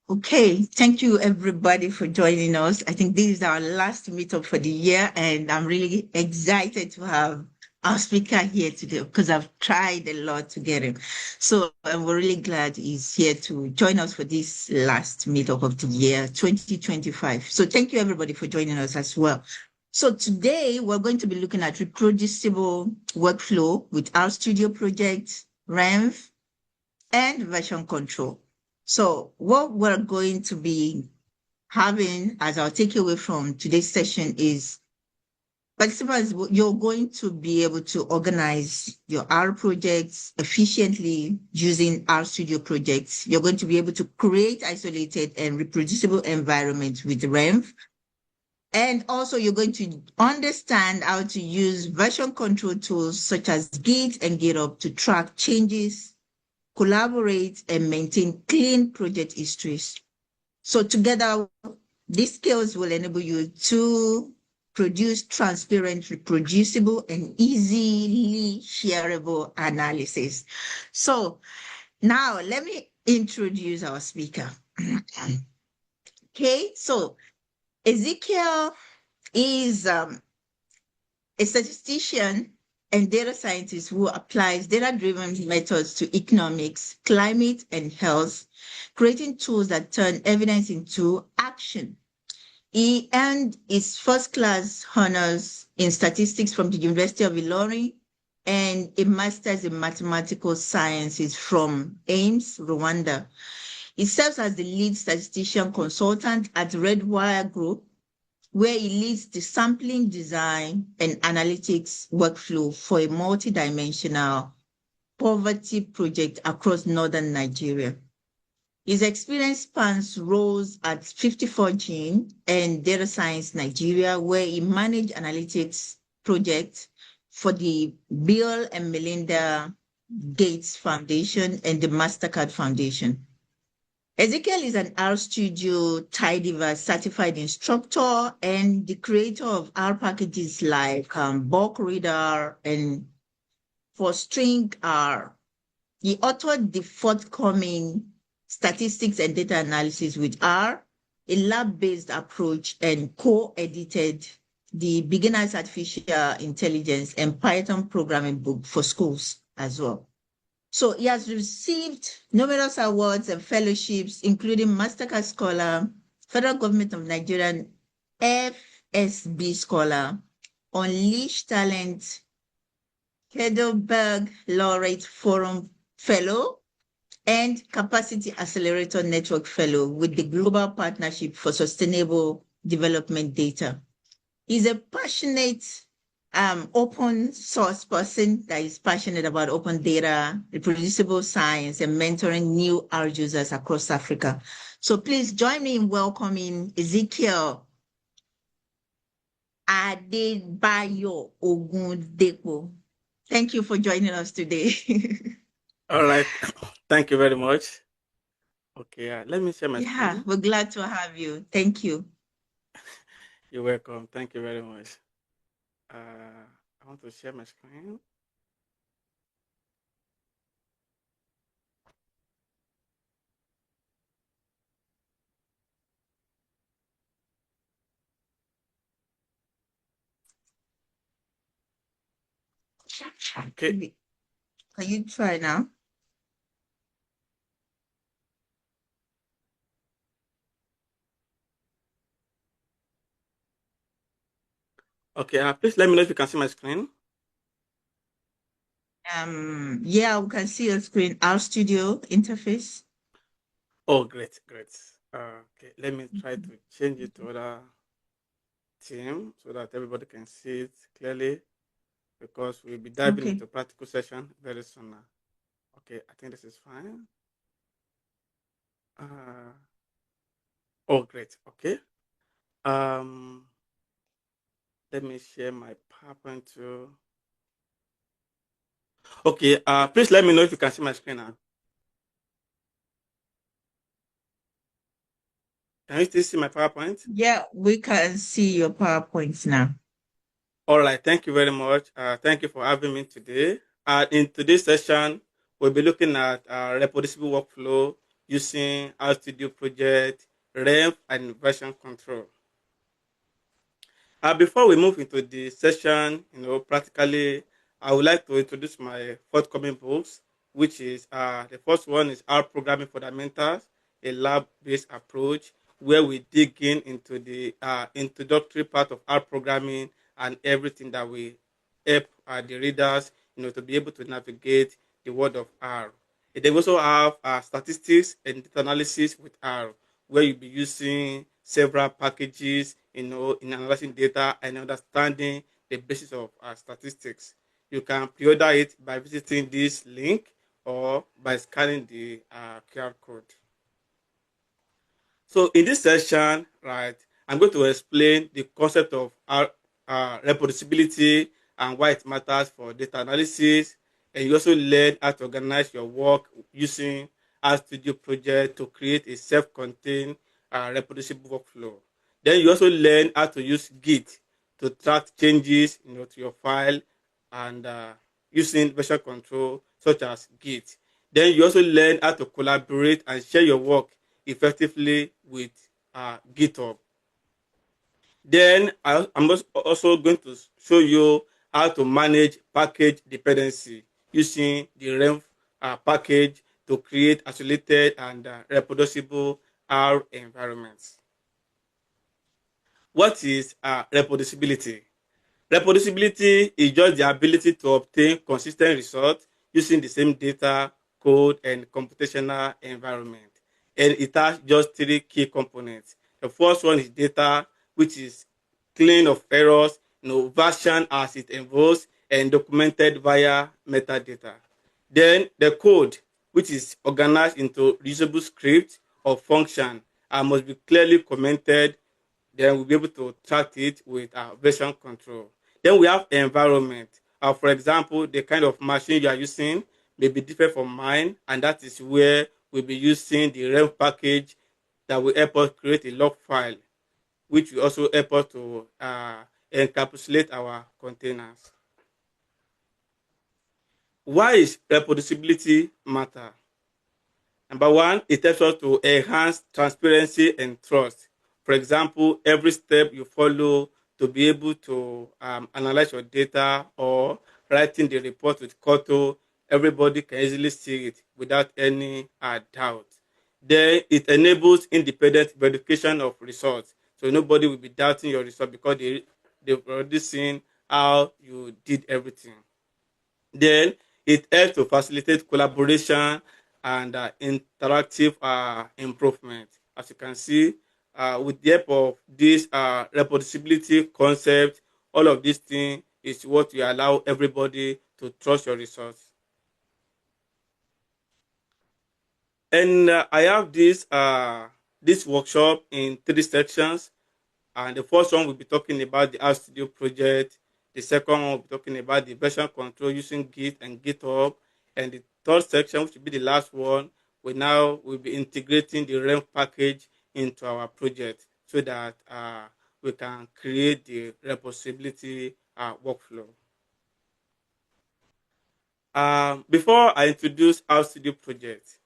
Okay, thank you everybody for joining us. I think this is our last meetup for the year, and I'm really excited to have our speaker here today because I've tried a lot to get him. So we're really glad he's here to join us for this last meetup of the year 2025. So thank you everybody for joining us as well. So today we're going to be looking at reproducible workflow with RStudio Project, renv, and version control. So what we're going to be having as our takeaway from today's session is participants, you're going to be able to organize your R projects efficiently using RStudio Projects. You're going to be able to create isolated and reproducible environments with renv. And also you're going to understand how to use version control tools such as Git and GitHub to track changes, collaborate, and maintain clean project histories. So together, these skills will enable you to produce transparent, reproducible, and easily shareable analysis. So now let me introduce our speaker. Okay, so Ezekiel is a statistician and data scientist who applies data-driven methods to economics, climate, and health, creating tools that turn evidence into action. He earned his first-class honors in statistics from the University of Ilorin and a master's in mathematical sciences from Ames, Rwanda. He serves as the lead statistician consultant at Redwire Group, where he leads the sampling design and analytics workflow for a multidimensional poverty project across northern Nigeria. His experience spans roles at 54Gene and Data Science Nigeria, where he managed analytics projects for the Bill and Melinda Gates Foundation and the MasterCard Foundation. Ezekiel is an RStudio Tidyverse certified instructor and the creator of R packages like bulk reader and for string R. He authored the forthcoming statistics and data analysis with R, a lab-based approach, and co-edited the Beginner's Artificial Intelligence and Python programming book for schools as well. So he has received numerous awards and fellowships, including MasterCard Scholar, Federal Government of Nigeria FSB Scholar, Unleash Talent, Heidelberg Laureate Forum Fellow, and Capacity Accelerator Network Fellow with the Global Partnership for Sustainable Development Data. He's a passionate open source person that is passionate about open data, reproducible science, and mentoring new R users across Africa. So please join me in welcoming Ezekiel Adebayo Ogundepo. Thank you for joining us today. All right. Thank you very much. Okay, let me share my screen. Yeah, we're glad to have you. Thank you. You're welcome. Thank you very much. I want to share my screen. Okay. Can you try now? Okay, please let me know if you can see my screen. Yeah, we can see your screen, RStudio interface. Oh, great. Okay, let me try to change it to other team so that everybody can see it clearly, because we'll be diving into practical session very soon now. Okay, I think this is fine. Oh, great. Okay. Let me share my PowerPoint too. Okay, please let me know if you can see my screen now. Can you still see my PowerPoint? Yeah, we can see your PowerPoint now. All right, thank you very much. Thank you for having me today. In today's session, we'll be looking at reproducible workflow using RStudio Project, renv, and version control. Before we move into the session, practically, I would like to introduce my forthcoming books, which is the first one is R Programming Fundamentals, a lab-based approach where we dig in into the introductory part of R programming and everything that we help the readers, to be able to navigate the world of R. And then we also have statistics and data analysis with R, where you'll be using several packages, in analyzing data and understanding the basis of statistics. You can pre-order it by visiting this link or by scanning the QR code. So in this session, right, I'm going to explain the concept of reproducibility and why it matters for data analysis. And you also learn how to organize your work using RStudio Project to create a self-contained reproducible workflow. Then you also learn how to use Git to track changes, to your file and using version control such as Git. Then you also learn how to collaborate and share your work effectively with GitHub. Then I'm also going to show you how to manage package dependency using the renv package to create isolated and reproducible R environments. What is reproducibility? Reproducibility is just the ability to obtain consistent results using the same data, code, and computational environment. And it has just three key components. The first one is data, which is clean of errors, version as it evolves, and documented via metadata. Then the code, which is organized into reusable scripts or function, and must be clearly commented. Then we'll be able to track it with version control. Then we have environment. For example, the kind of machine you are using may be different from mine, and that is where we'll be using the renv package that will help us create a log file, which will also help us to encapsulate our containers. Why is reproducibility matter? Number one, it helps us to enhance transparency and trust. For example, every step you follow to be able to analyze your data or writing the report with Koto, everybody can easily see it without any doubt. Then it enables independent verification of results. So nobody will be doubting your result because they've already seen how you did everything. Then it helps to facilitate collaboration and interactive improvement. As you can see, with the help of this reproducibility concept, all of these things is what you allow everybody to trust your results. And I have this workshop in 3 sections. And the first one will be talking about the RStudio project. The second one will be talking about the version control using Git and GitHub. And the third section, which will be the last one, will be integrating the renv package into our project so that we can create the reproducibility workflow. Before I introduce RStudio project,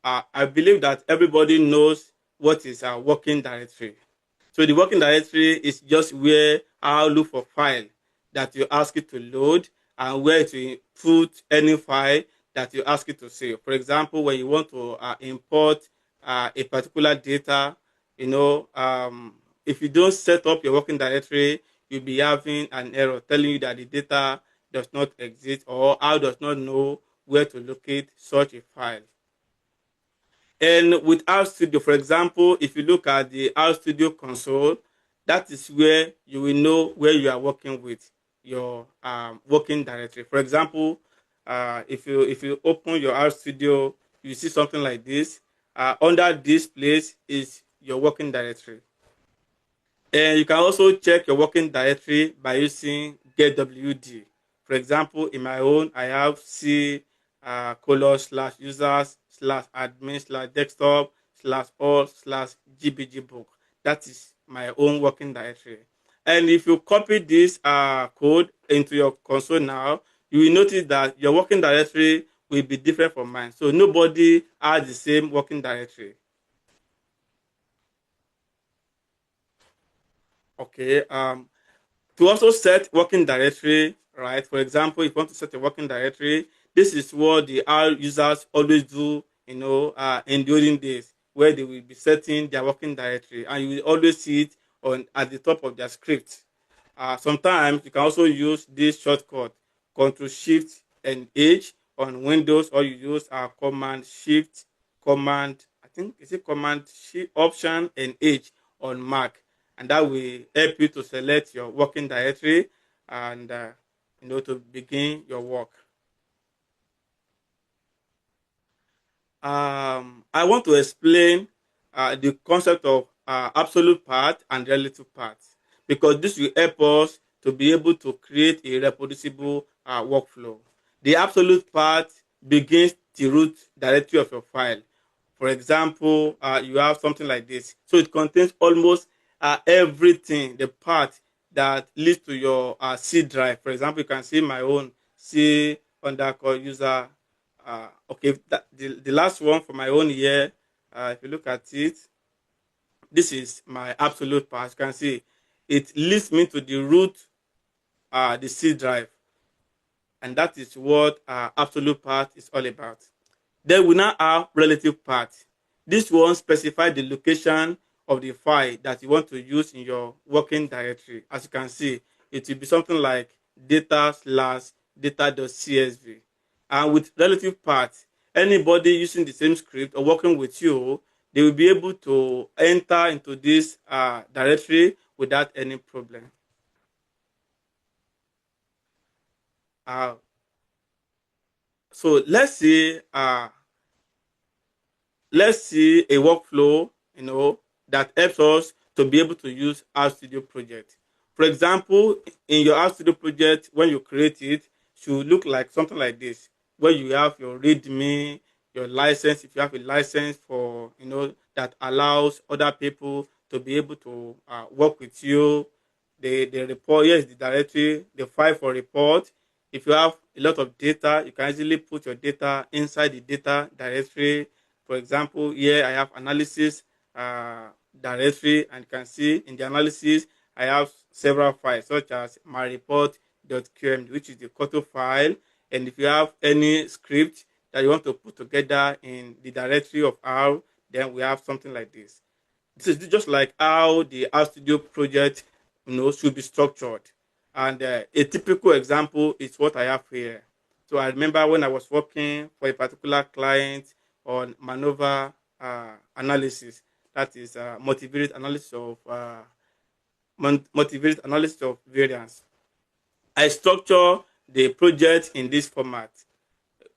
I believe that everybody knows what is a working directory. So the working directory is just where I'll look for file that you ask it to load and where to put any file that you ask it to save. For example, when you want to import a particular data, if you don't set up your working directory, you'll be having an error telling you that the data does not exist or I does not know where to locate such a file. And with RStudio, for example, if you look at the RStudio console, that is where you will know where you are working with your working directory. For example, if you open your RStudio, you see something like this. Under this place is your working directory. And you can also check your working directory by using getwd. For example, in my own, I have C :users/admin/desktop/all/gbgbook. That is my own working directory. And if you copy this code into your console now, you will notice that your working directory will be different from mine. So nobody has the same working directory. Okay. To also set working directory, right? For example, if you want to set a working directory, this is what the R users always do, in the olden days, where they will be setting their working directory, and you will always see it on at the top of their script. Sometimes you can also use this shortcut, Control Shift and H on Windows, or you use Command Shift, Command, I think is it Command Shift Option and H on Mac, and that will help you to select your working directory and to begin your work. I want to explain the concept of absolute path and relative path, because this will help us to be able to create a reproducible workflow. The absolute path begins the root directory of your file. For example, you have something like this. So it contains almost everything, the path that leads to your C drive. For example, you can see my own C user. Okay, the last one for my own year, if you look at it, this is my absolute path. You can see it leads me to the root, the C drive, and that is what absolute path is all about. Then we now have relative path. This one specifies the location of the file that you want to use in your working directory. As you can see, it will be something like data/data.csv. And with relative path, anybody using the same script or working with you, they will be able to enter into this directory without any problem. So let's see a workflow, that helps us to be able to use RStudio Project. For example, in your RStudio Project, when you create it, should look like something like this, where you have your README, your license, if you have a license for, that allows other people to be able to work with you. The report, here is the directory, the file for report. If you have a lot of data, you can easily put your data inside the data directory. For example, here I have analysis directory, and you can see in the analysis, I have several files such as my report.qm, which is the Koto file. And if you have any script that you want to put together in the directory of R, then we have something like this. This is just like how the RStudio project, should be structured. And a typical example is what I have here. So I remember when I was working for a particular client on maneuver analysis, that is multivariate analysis of variance. I structure the project in this format.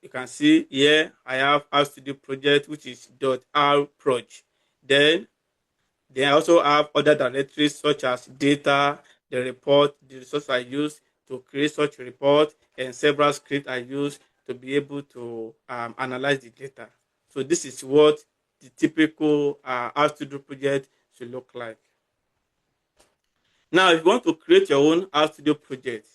You can see here I have RStudio project, which is .rproj. Then I also have other directories such as data, the report, the resource I use to create such a report, and several scripts I use to be able to analyze the data. So this is what the typical RStudio project should look like. Now, if you want to create your own RStudio project,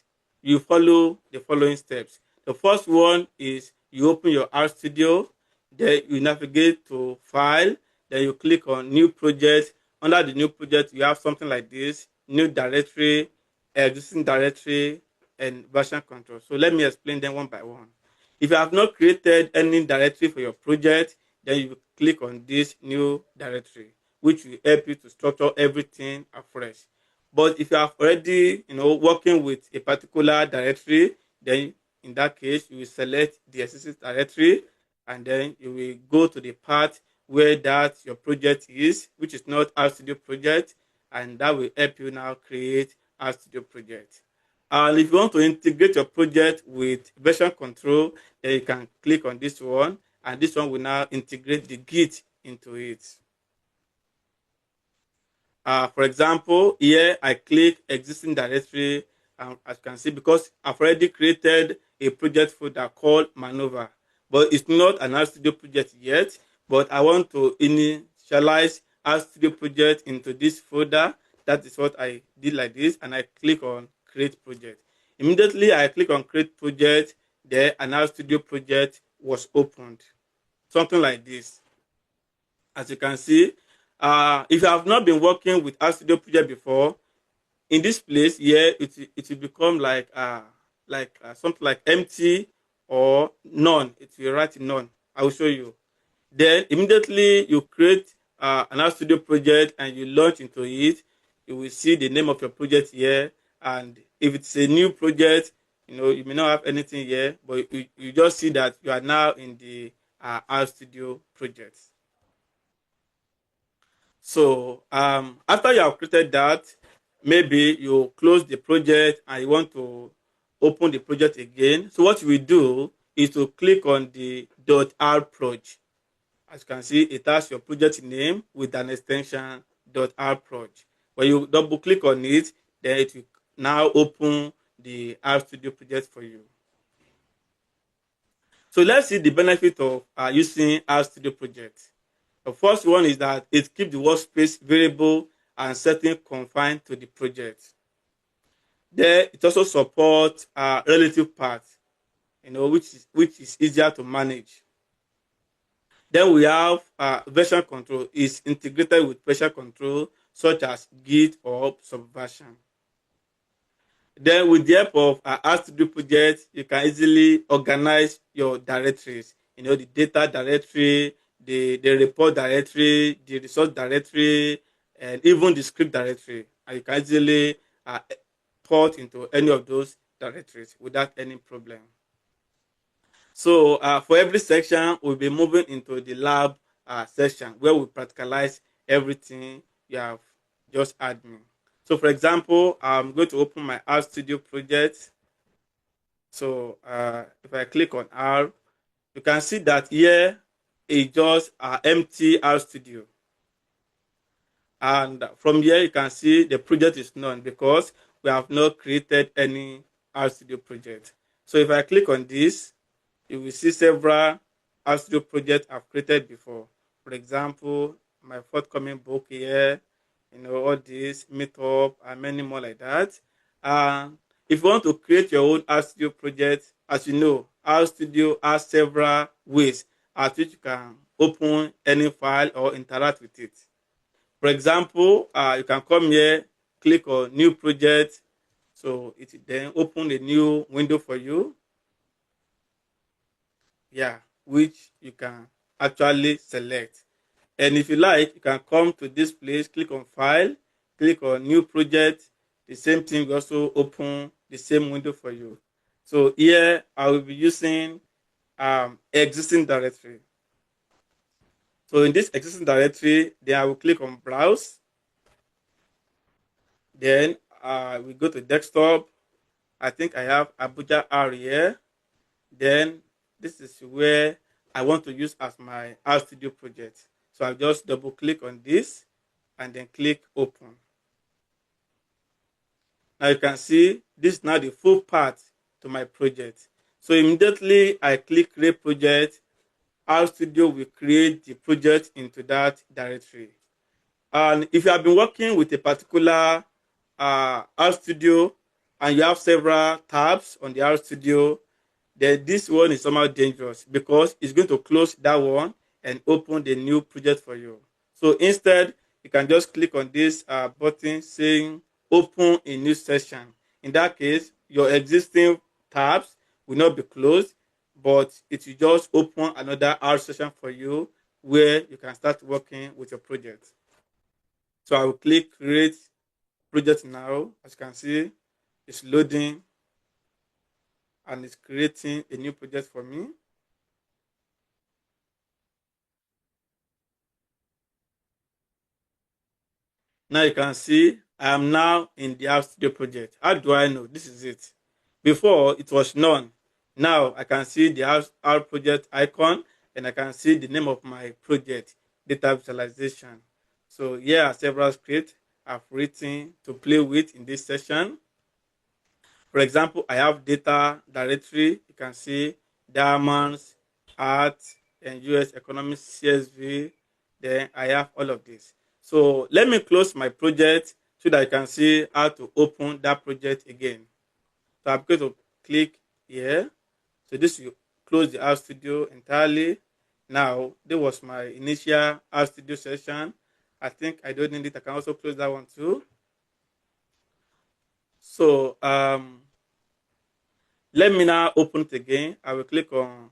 you follow the following steps. The first one is you open your RStudio, then you navigate to File, then you click on New Project. Under the New Project, you have something like this: New Directory, Existing Directory, and Version Control. So let me explain them one by one. If you have not created any directory for your project, then you click on this New Directory, which will help you to structure everything afresh. But if you have already, working with a particular directory, then in that case, you will select the existing directory, and then you will go to the part where that your project is, which is not RStudio project, and that will help you now create RStudio project. And if you want to integrate your project with version control, then you can click on this one, and this one will now integrate the Git into it. For example, here I click existing directory, as you can see, because I've already created a project folder called Maneuver, but it's not an RStudio project yet, but I want to initialize RStudio project into this folder. That is what I did like this, and I click on create project. Immediately I click on create project, then an RStudio project was opened. Something like this. As you can see, if you have not been working with RStudio Project before, in this place here, it will become like something like empty or none. It will write none. I will show you. Then immediately you create an RStudio project and you launch into it. You will see the name of your project here. And if it's a new project, you may not have anything here, but you just see that you are now in the RStudio project. So after you have created that, maybe you close the project and you want to open the project again. So what we do is to click on the .rproj. As you can see, it has your project name with an extension .rproj. When you double click on it, then it will now open the RStudio project for you. So let's see the benefit of using RStudio project. The first one is that it keeps the workspace variable and setting confined to the project. Then it also supports relative path, which is easier to manage. Then we have version control is integrated with version control such as Git or Subversion. Then with the help of RStudio Project, you can easily organize your directories. The data directory, the report directory, the resource directory, and even the script directory. And you can easily port into any of those directories without any problem. So for every section, we'll be moving into the lab section where we practicalize everything you have just admin. So for example, I'm going to open my RStudio project. So if I click on R, you can see that here is just empty RStudio. And from here, you can see the project is none because we have not created any RStudio project. So if I click on this, you will see several RStudio projects I've created before. For example, my forthcoming book here, all this, meetup, and many more like that. If you want to create your own RStudio project, as you know, RStudio has several ways at which you can open any file or interact with it. For example, you can come here, click on new project. So it then open a new window for you. Which you can actually select. And if you like, you can come to this place, click on file, click on new project. The same thing will also open the same window for you. So here I will be using existing directory. So in this existing directory, then I will click on browse. Then we go to desktop. I think I have Abuja R here. Then this is where I want to use as my RStudio project. So I'll just double click on this and then click open. Now you can see this is now the full path to my project. So immediately I click create project, RStudio will create the project into that directory. And if you have been working with a particular RStudio and you have several tabs on the RStudio, then this one is somehow dangerous because it's going to close that one and open the new project for you. So instead, you can just click on this button saying open a new session. In that case, your existing tabs will not be closed, but it will just open another R session for you where you can start working with your project. So I will click create project now. As you can see, it's loading and it's creating a new project for me. Now you can see I am now in the RStudio project. How do I know? This is it. Before it was none. Now I can see the R project icon and I can see the name of my project, data visualization. So here are several scripts I've written to play with in this session. For example, I have data directory. You can see diamonds, art, and US economics CSV. Then I have all of this. So let me close my project so that you can see how to open that project again. So I'm going to click here. So this will close the RStudio entirely. Now, this was my initial RStudio session. I think I don't need it. I can also close that one too. So let me now open it again. I will click on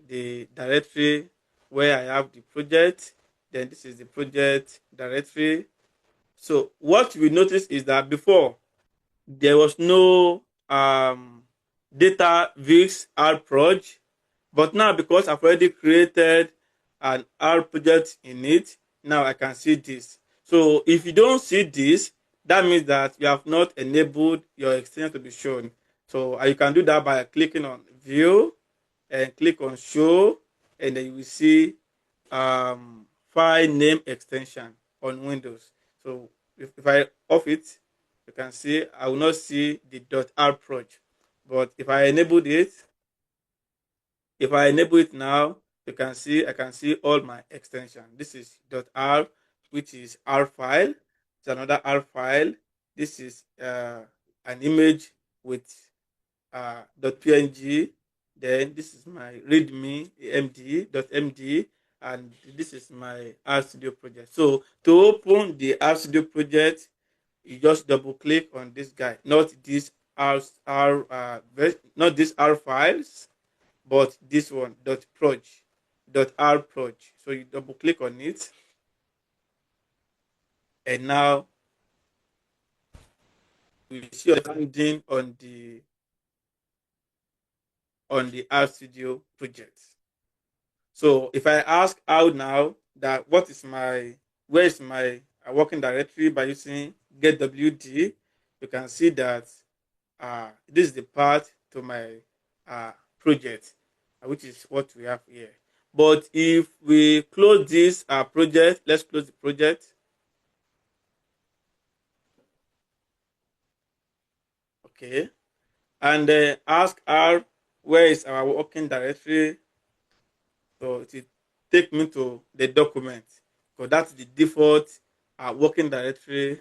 the directory where I have the project. Then this is the project directory. So what we notice is that before there was no data vix rproj, but now because I've already created an R project in it, now I can see this. So if you don't see this, that means that you have not enabled your extension to be shown. So you can do that by clicking on view and click on show, and then you will see file name extension on Windows. So if I off it, you can see I will not see the .rproj. But if I enable it now, you can see I can see all my extension. This is .r, which is R file. It's another R file. This is an image with .png. Then this is my readme md.md, and this is my RStudio project. So to open the RStudio project, you just double click on this guy, not this not this R files, but this one .rproj. So you double click on it, and now we see your landing on the RStudio project. So if I ask out now that where is my working directory by using getwd, you can see that this is the path to my project, which is what we have here. But if we close this project, let's close the project. Okay. And ask R, where is our working directory? So it will take me to the document, because that's the default working directory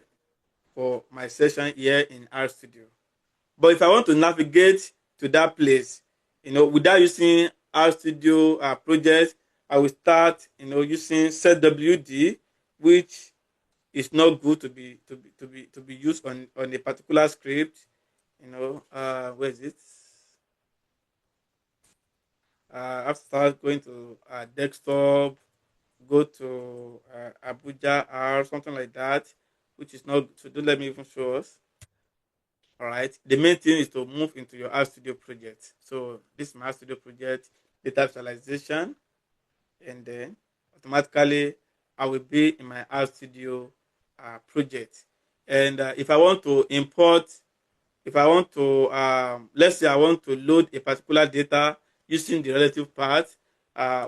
for my session here in RStudio. But if I want to navigate to that place, without using RStudio Project, I will start, using setwd, which is not good to be used on a particular script. Where is it? I have to start going to desktop, go to Abuja R, something like that, which is not good. So don't let me even show us. All right. The main thing is to move into your RStudio project. So this is my RStudio project, data visualization, and then automatically I will be in my RStudio project. And if I want to import, if I want to, let's say I want to load a particular data using the relative path,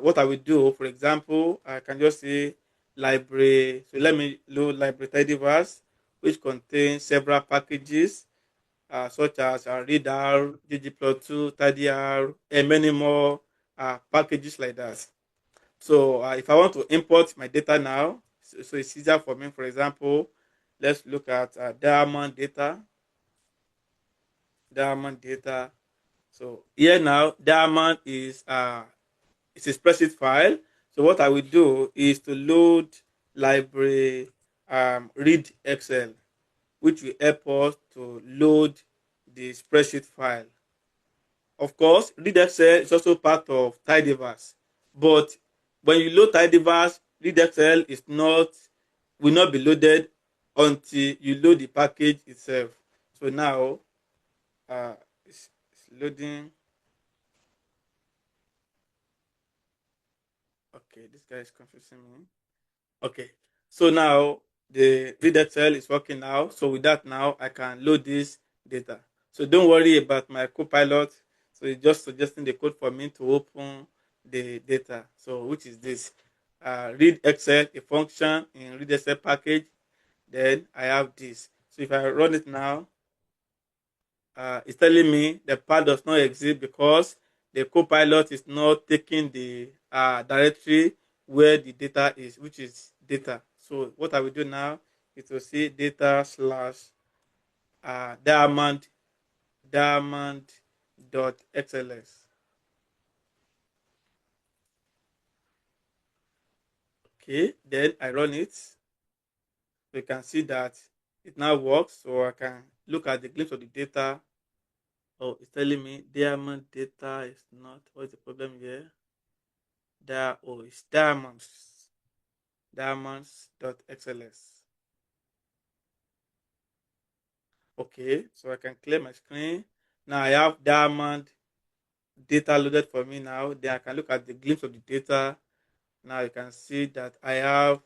what I will do, for example, I can just say library. So let me load library tidyverse, which contains several packages such as readr, ggplot2, tidyr, and many more packages like that. So if I want to import my data now, so it's easier for me. For example, let's look at diamond data. So here now, diamond is it's a spreadsheet file. So what I will do is to load library read Excel, which will help us to load the spreadsheet file. Of course, read Excel is also part of tidyverse, but when you load tidyverse, read Excel will not be loaded until you load the package itself. So now it's loading. Okay, this guy is confusing me. Okay, so now the read Excel is working now. So with that now, I can load this data. So don't worry about my copilot. So it's just suggesting the code for me to open the data. So which is this? Read Excel, a function in read Excel package. Then I have this. So if I run it now, it's telling me the path does not exist because the copilot is not taking the directory where the data is, which is data. So what I will do now is to say data slash diamond dot xls. Okay, then I run it. You can see that it now works. So I can look at the glimpse of the data. Oh, it's telling me diamond data is not. What's the problem here? It's diamonds.xls. Okay, so I can clear my screen. Now I have diamond data loaded for me now. Then I can look at the glimpse of the data. Now you can see that I have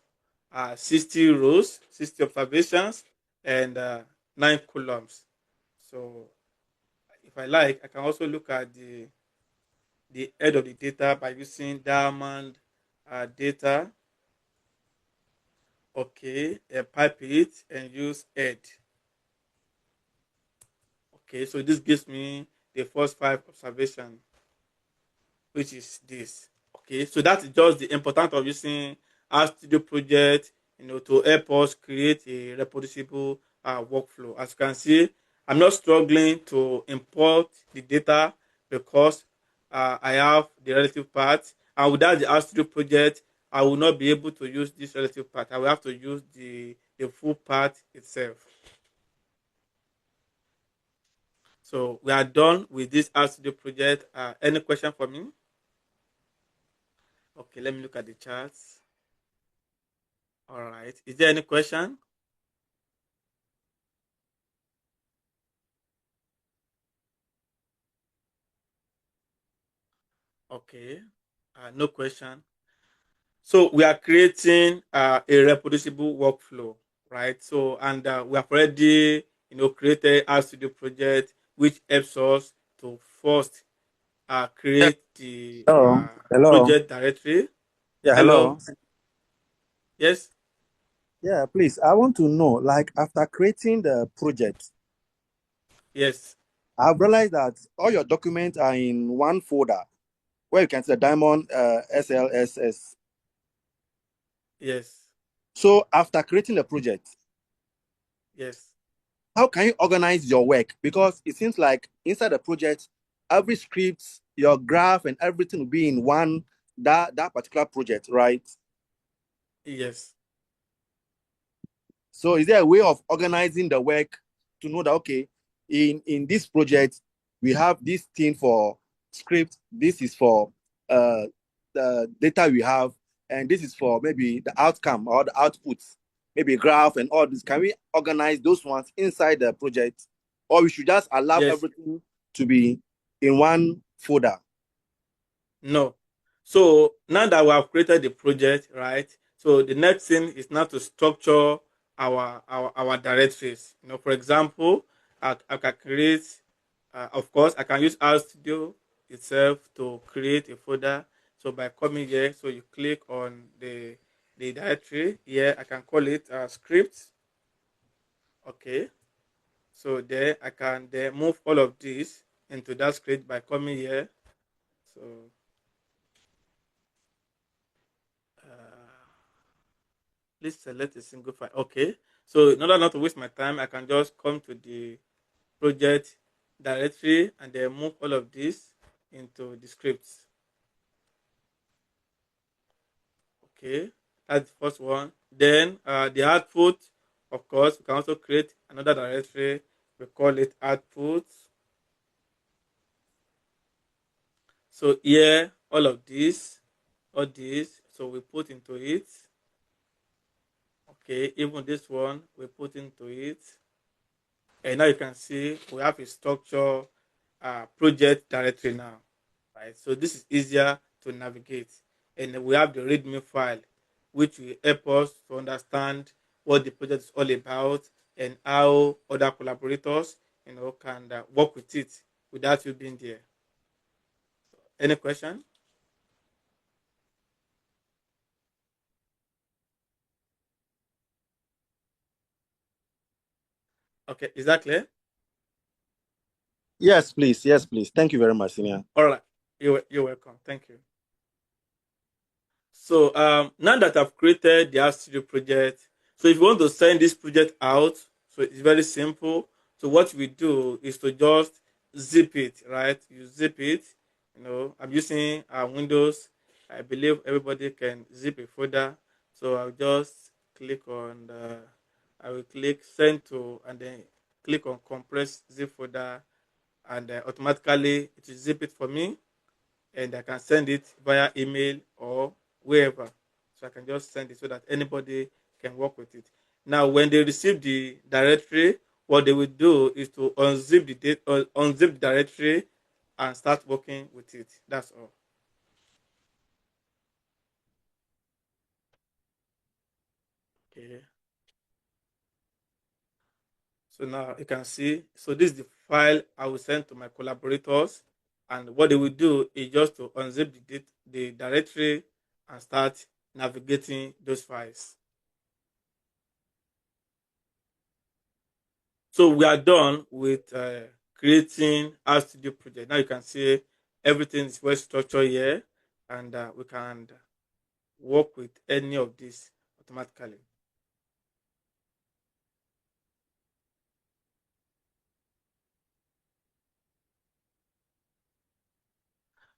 60 rows, 60 observations, and 9 columns. So if I like, I can also look at the head of the data by using diamond data. Okay, pipe it and use head. Okay, so this gives me the first 5 observations, which is this. Okay, so that is just the importance of using RStudio Project, to help us create a reproducible workflow. As you can see, I'm not struggling to import the data because I have the relative part, and without the RStudio Project, I will not be able to use this relative part. I will have to use the full part itself. So we are done with this RStudio Project. Any question for me? Okay, let me look at the charts. All right. Is there any question? Okay. No question. So we are creating a reproducible workflow, right? So and we have already, created our studio project, which helps us to first create the Hello. Hello. project directory. Yeah, Hello. hello. Yes. Yeah, please. I want to know, like, after creating the project, Yes. I've realized that all your documents are in one folder where you can see the diamond SLSS. Yes. So after creating the project, Yes. how can you organize your work? Because it seems like inside the project, every script, your graph, and everything will be in one that particular project, right? Yes. So is there a way of organizing the work to know that, okay, in this project, we have this thing for script, this is for the data we have, and this is for maybe the outcome or the outputs, maybe graph and all this. Can we organize those ones inside the project? Or we should just allow Yes. everything to be in one folder? No. So now that we have created the project, right? So the next thing is now to structure our directories. For example, I can create, of course, I can use RStudio itself to create a folder. So by coming here, so you click on the directory here, I can call it script. Okay. So there I can then move all of this into that script by coming here. So uh, please select a single file. Okay. So in order not to waste my time, I can just come to the project directory and then move all of this into the scripts. Okay. That's the first one. Then the output, of course, we can also create another directory. We call it output. So here, all this, so we put into it. Okay, even this one, we put into it. And now you can see we have a structure project directory now, right? So this is easier to navigate. And we have the README file, which will help us to understand what the project is all about and how other collaborators, can work with it without you being there. Any question? Okay, is that clear? Yes, please. Yes, please. Thank you very much, Senior. All right, you're welcome. Thank you. So now that I've created the RStudio project, so if you want to send this project out, so it's very simple. So what we do is to just zip it, right? You zip it. I'm using Windows. I believe everybody can zip a folder. So I'll just click on I will click send to, and then click on compress zip folder, and automatically it will zip it for me, and I can send it via email or wherever. So I can just send it so that anybody can work with it. Now, when they receive the directory, what they will do is to unzip unzip the directory and start working with it. That's all. Okay. So now you can see, so this is the file I will send to my collaborators. And what they will do is just to unzip the directory and start navigating those files. So we are done with creating RStudio project. Now you can see everything is well structured here, and we can work with any of this automatically.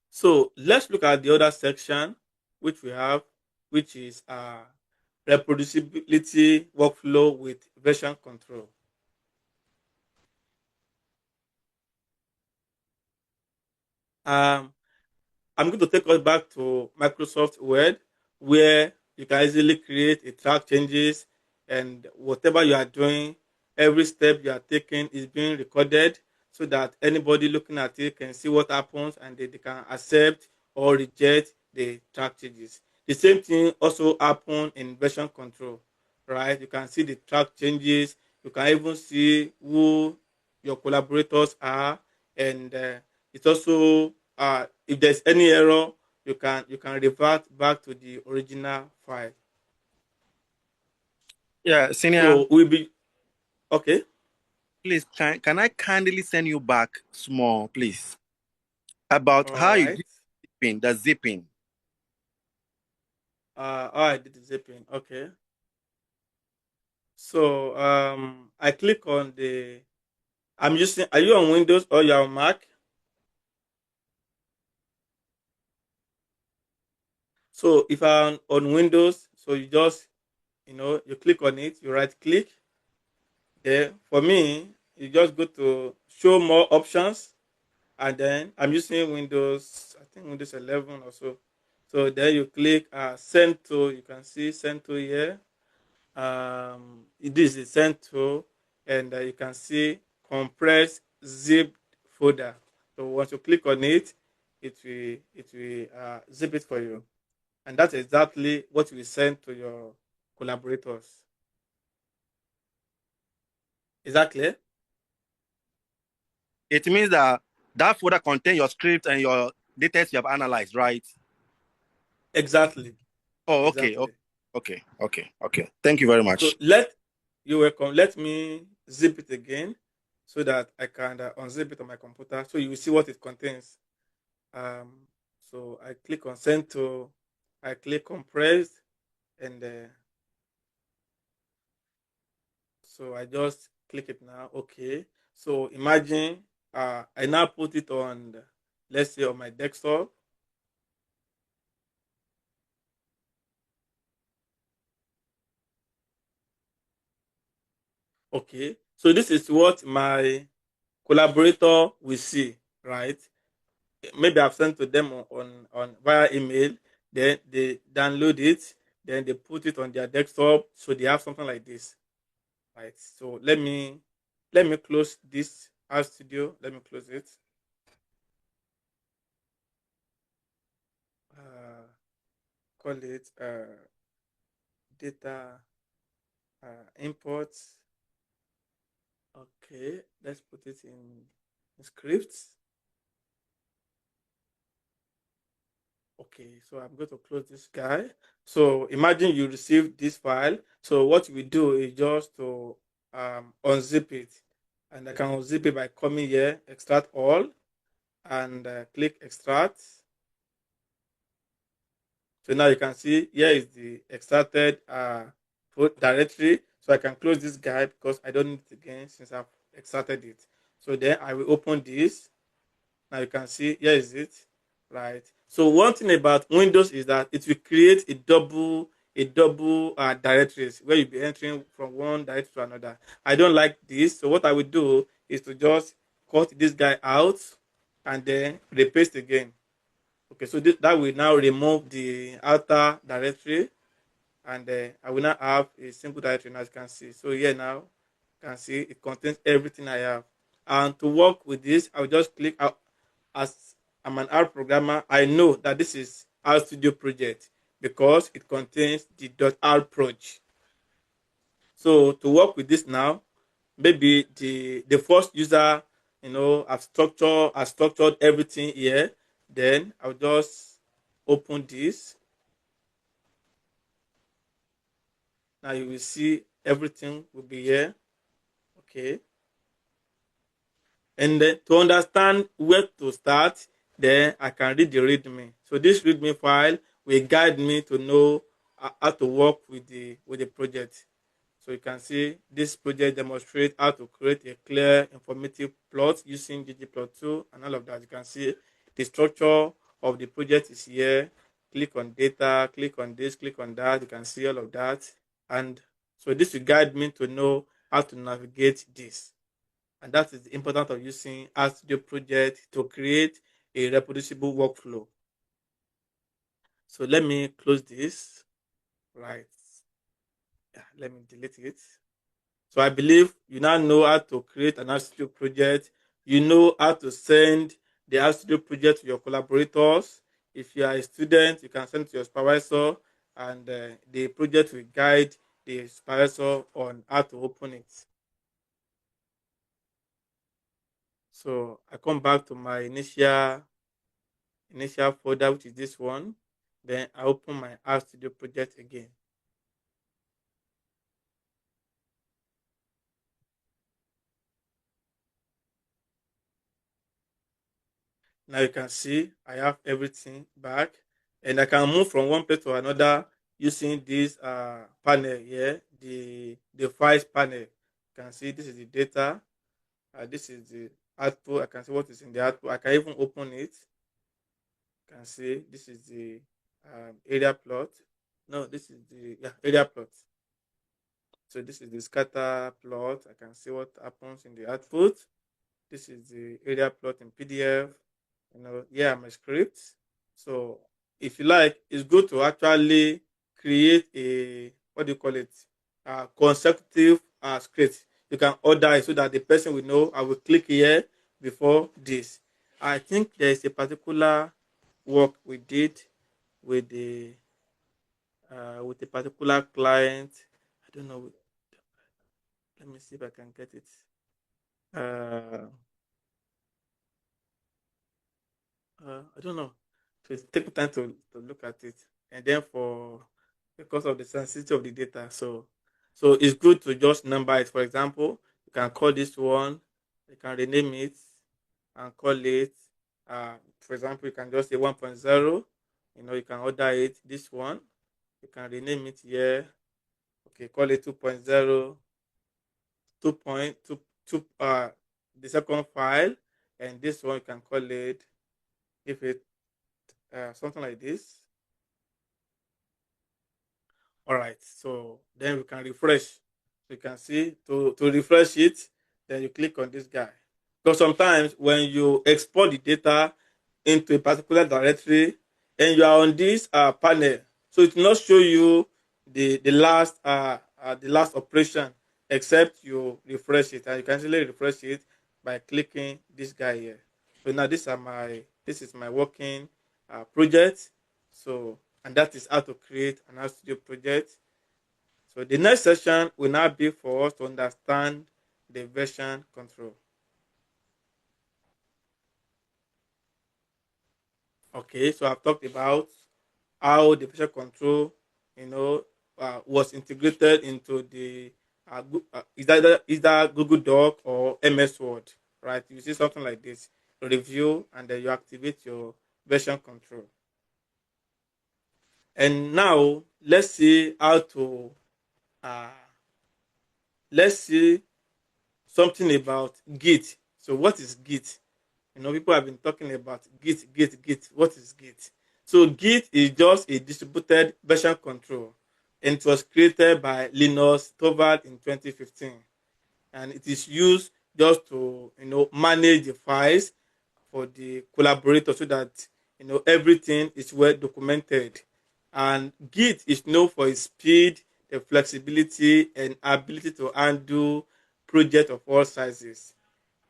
So let's look at the other section which we have, which is reproducibility workflow with version control. I'm going to take us back to Microsoft Word, where you can easily create a track changes, and whatever you are doing, every step you are taking is being recorded so that anybody looking at it can see what happens, and they can accept or reject the track changes. The same thing also happen in version control, right? You can see the track changes. You can even see who your collaborators are, and it's also if there's any error, you can revert back to the original file. Yeah, senior. So we'll be okay. Please, can I kindly send you back small, please, about All how you right. did the zipping. I did the zipping. Okay. So I click on the. I'm using. Are you on Windows or you're on Mac? So if I'm on Windows, so you just you click on it, you right click. Then for me, you just go to show more options, and then I'm using Windows, I think Windows 11 or so. So then you click send to, you can see send to here. This is send to, and you can see compress zip folder. So once you click on it, it will zip it for you, and that's exactly what we send to your collaborators. Is that clear? It means that that folder contains your script and your data you have analyzed, right? Exactly. Oh, okay. Exactly. Okay. Thank you very much. So you're welcome. Let me zip it again so that I can unzip it on my computer, so you will see what it contains. So I click on send to, I click compress, and so I just click it now. Okay. So imagine I now put it on, let's say, on my desktop. Okay. So this is what my collaborator will see, right? Maybe I've sent to them on via email. Then they download it. Then they put it on their desktop, so they have something like this, right? So let me close this RStudio. Let me close it. Uh, Call it data imports. Okay, let's put it in scripts. Okay, so I'm going to close this guy. So imagine you receive this file. So what we do is just to unzip it. And I can unzip it by coming here, extract all, and click extract. So now you can see here is the extracted directory. So I can close this guy because I don't need it again since I've extracted it. So then I will open this. Now you can see here is it, right? So one thing about Windows is that it will create a double a double directories where you'll be entering from one directory to another. I don't like this. So what I will do is to just cut this guy out and then repaste again. Okay, so that will now remove the outer directory, and I will now have a single directory, as you can see. So here now, you can see it contains everything I have. And to work with this, I will just click out. As I'm an R programmer, I know that this is RStudio Project because it contains the .r proj. So to work with this now, maybe the first user, I've structured everything here. Then I'll just open this. Now you will see everything will be here. Okay. And then to understand where to start, then I can read the README. So this README file will guide me to know how to work with the project. So you can see this project demonstrates how to create a clear, informative plot using ggplot2 and all of that. You can see the structure of the project is here. Click on data, click on this, click on that. You can see all of that. And so this will guide me to know how to navigate this. And that is the importance of using RStudio Project to create a reproducible workflow. So let me close this. Right. Yeah, let me delete it. So I believe you now know how to create an RStudio project. You know how to send the RStudio project to your collaborators. If you are a student, you can send it to your supervisor, and the project will guide the supervisor on how to open it. So I come back to my initial folder, which is this one. Then I open my RStudio project again. Now you can see I have everything back, and I can move from one place to another using this panel here, the files panel. You can see this is the data, this is the output. I can see what is in the output. I can even open it. You can see this is the area plot. No, this is the area plot. So this is the scatter plot. I can see what happens in the output. This is the area plot in PDF. Here are my scripts. So if you like, it's good to actually create a, what do you call it, consecutive script. You can order it so that the person will know I will click here before this. I think there is a particular work we did with a particular client. I don't know. Let me see if I can get it. I don't know. So take time to look at it, and then because of the sensitivity of the data, so it's good to just number it. For example, you can call this one, you can rename it, and call it. For example, you can just say 1.0. You can order it. This one, you can rename it here. Okay, call it 2.0, 2.2, the second file, and this one you can call it, if it something like this. All right, so then we can refresh. You can see to refresh it, then you click on this guy. Because sometimes when you export the data into a particular directory and you are on this panel, so it will not show you the last operation except you refresh it, and you can easily refresh it by clicking this guy here. So now this is my working project. So, and that is how to create an RStudio project. So the next session will now be for us to understand the version control. Okay, so I've talked about how the version control, was integrated into the either Google Doc or MS Word, right? You see something like this, review, and then you activate your version control. And now let's see how to let's see something about Git. So what is Git? People have been talking about Git. What is Git? So Git is just a distributed version control. and it was created by Linus Torvald in 2015. And it is used just to manage the files for the collaborators so that everything is well documented. And Git is known for its speed, the flexibility, and ability to handle projects of all sizes.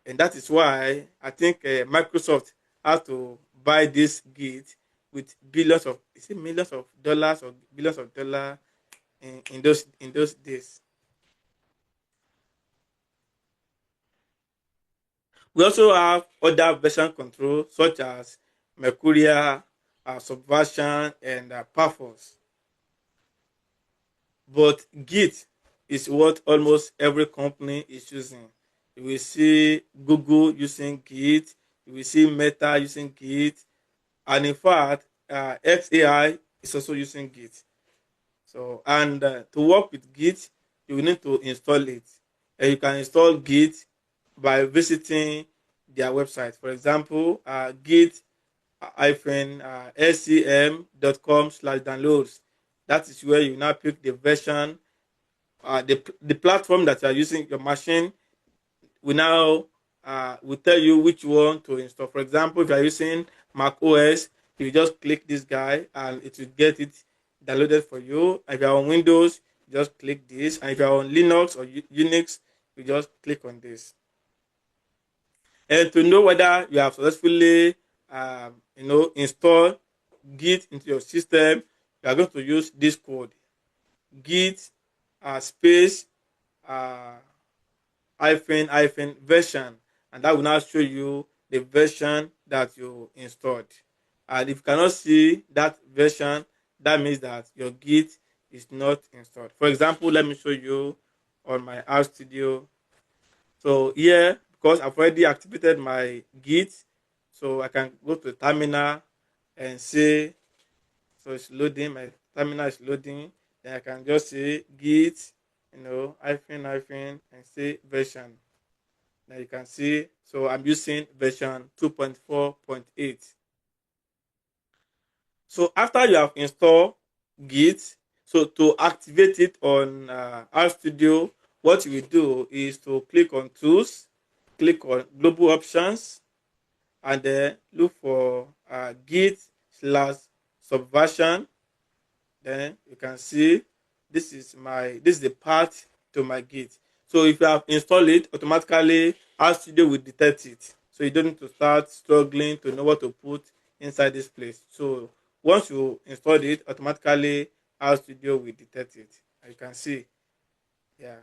And that is why I think Microsoft has to buy this Git with billions of, is it millions of dollars or billions of dollars in those days. We also have other version control such as Mercurial, Subversion, and Paphos. But Git is what almost every company is using. You will see Google using Git, you will see Meta using Git, and in fact, XAI is also using Git. So, and to work with Git, you will need to install it. And you can install Git by visiting their website. For example, git-scm.com/downloads. That is where you now pick the version, the platform that you are using, your machine will now will tell you which one to install. For example, if you are using Mac OS, you just click this guy and it will get it downloaded for you. If you are on Windows, you just click this, and if you are on Linux or Unix, you just click on this. And to know whether you have successfully installed Git into your system, you are going to use this code: Git space uh, hyphen version, and that will now show you the version that you installed. And if you cannot see that version, that means that your Git is not installed. For example, let me show you on my RStudio. So here, because I've already activated my Git, so I can go to terminal and say, so it's loading, my terminal is loading, then I can just say Git, hyphen, and say version. Now you can see, so I'm using version 2.4.8. So after you have installed Git, so to activate it on RStudio, what you will do is to click on Tools, click on Global Options, and then look for Git/Subversion. Then you can see this is the path to my Git. So if you have installed it, automatically RStudio will detect it. So you don't need to start struggling to know what to put inside this place. So once you install it, automatically RStudio will detect it. As you can see, yeah.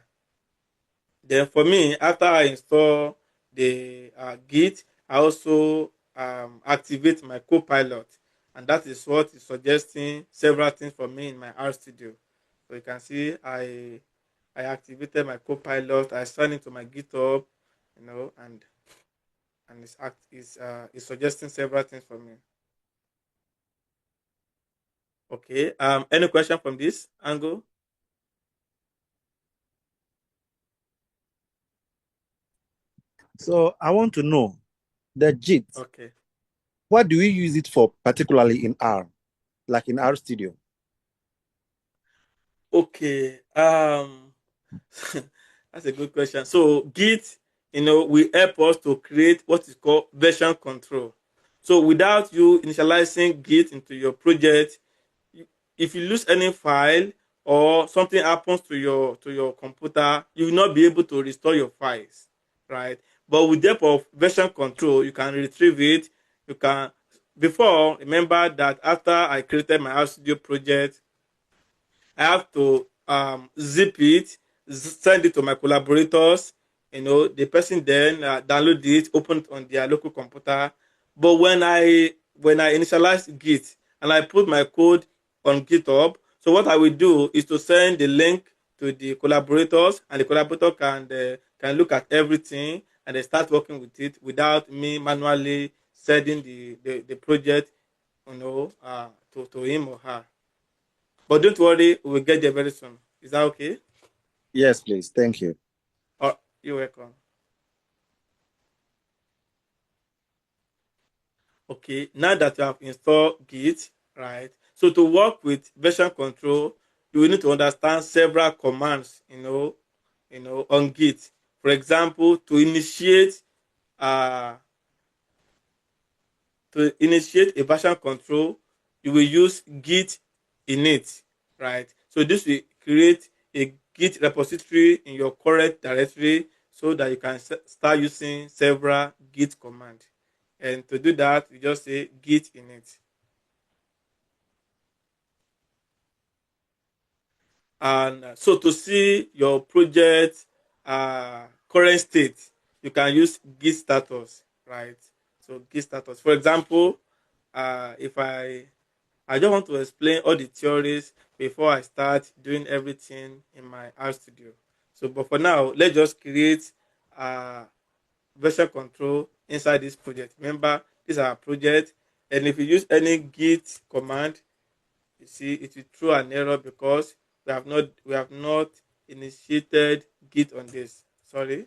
Then for me, after I install the Git, I also activate my Copilot, and that is what is suggesting several things for me in my RStudio. So you can see I activated my Copilot. I signed into my GitHub, and it's suggesting several things for me. Okay. Any question from this angle? So I want to know the Git. Okay. What do we use it for, particularly in R, like in RStudio? Okay. That's a good question. So Git, will help us to create what is called version control. So without you initializing Git into your project, if you lose any file or something happens to your computer, you will not be able to restore your files, right? But with the help of version control, you can retrieve it. You can before remember that after I created my RStudio project, I have to zip it, send it to my collaborators. The person then download it, open it on their local computer. But when I initialize Git and I put my code on GitHub, so what I will do is to send the link to the collaborators, and the collaborator can look at everything and they start working with it without me manually sending the project, to him or her. But don't worry, we'll get there very soon. Is that okay? Yes, please. Thank you. Oh, you're welcome. Okay, now that you have installed Git, right? So to work with version control, you will need to understand several commands, on Git. For example, to initiate a version control, you will use git init, right? So this will create a Git repository in your current directory so that you can start using several Git commands. And to do that, you just say git init. And so to see your project current state, you can use Git status, right? So Git status. For example, if I just want to explain all the theories before I start doing everything in my RStudio. So, but for now, let's just create version control inside this project. Remember, this is our project, and if you use any Git command, you see it will throw an error because we have not initiated Git on this. Sorry,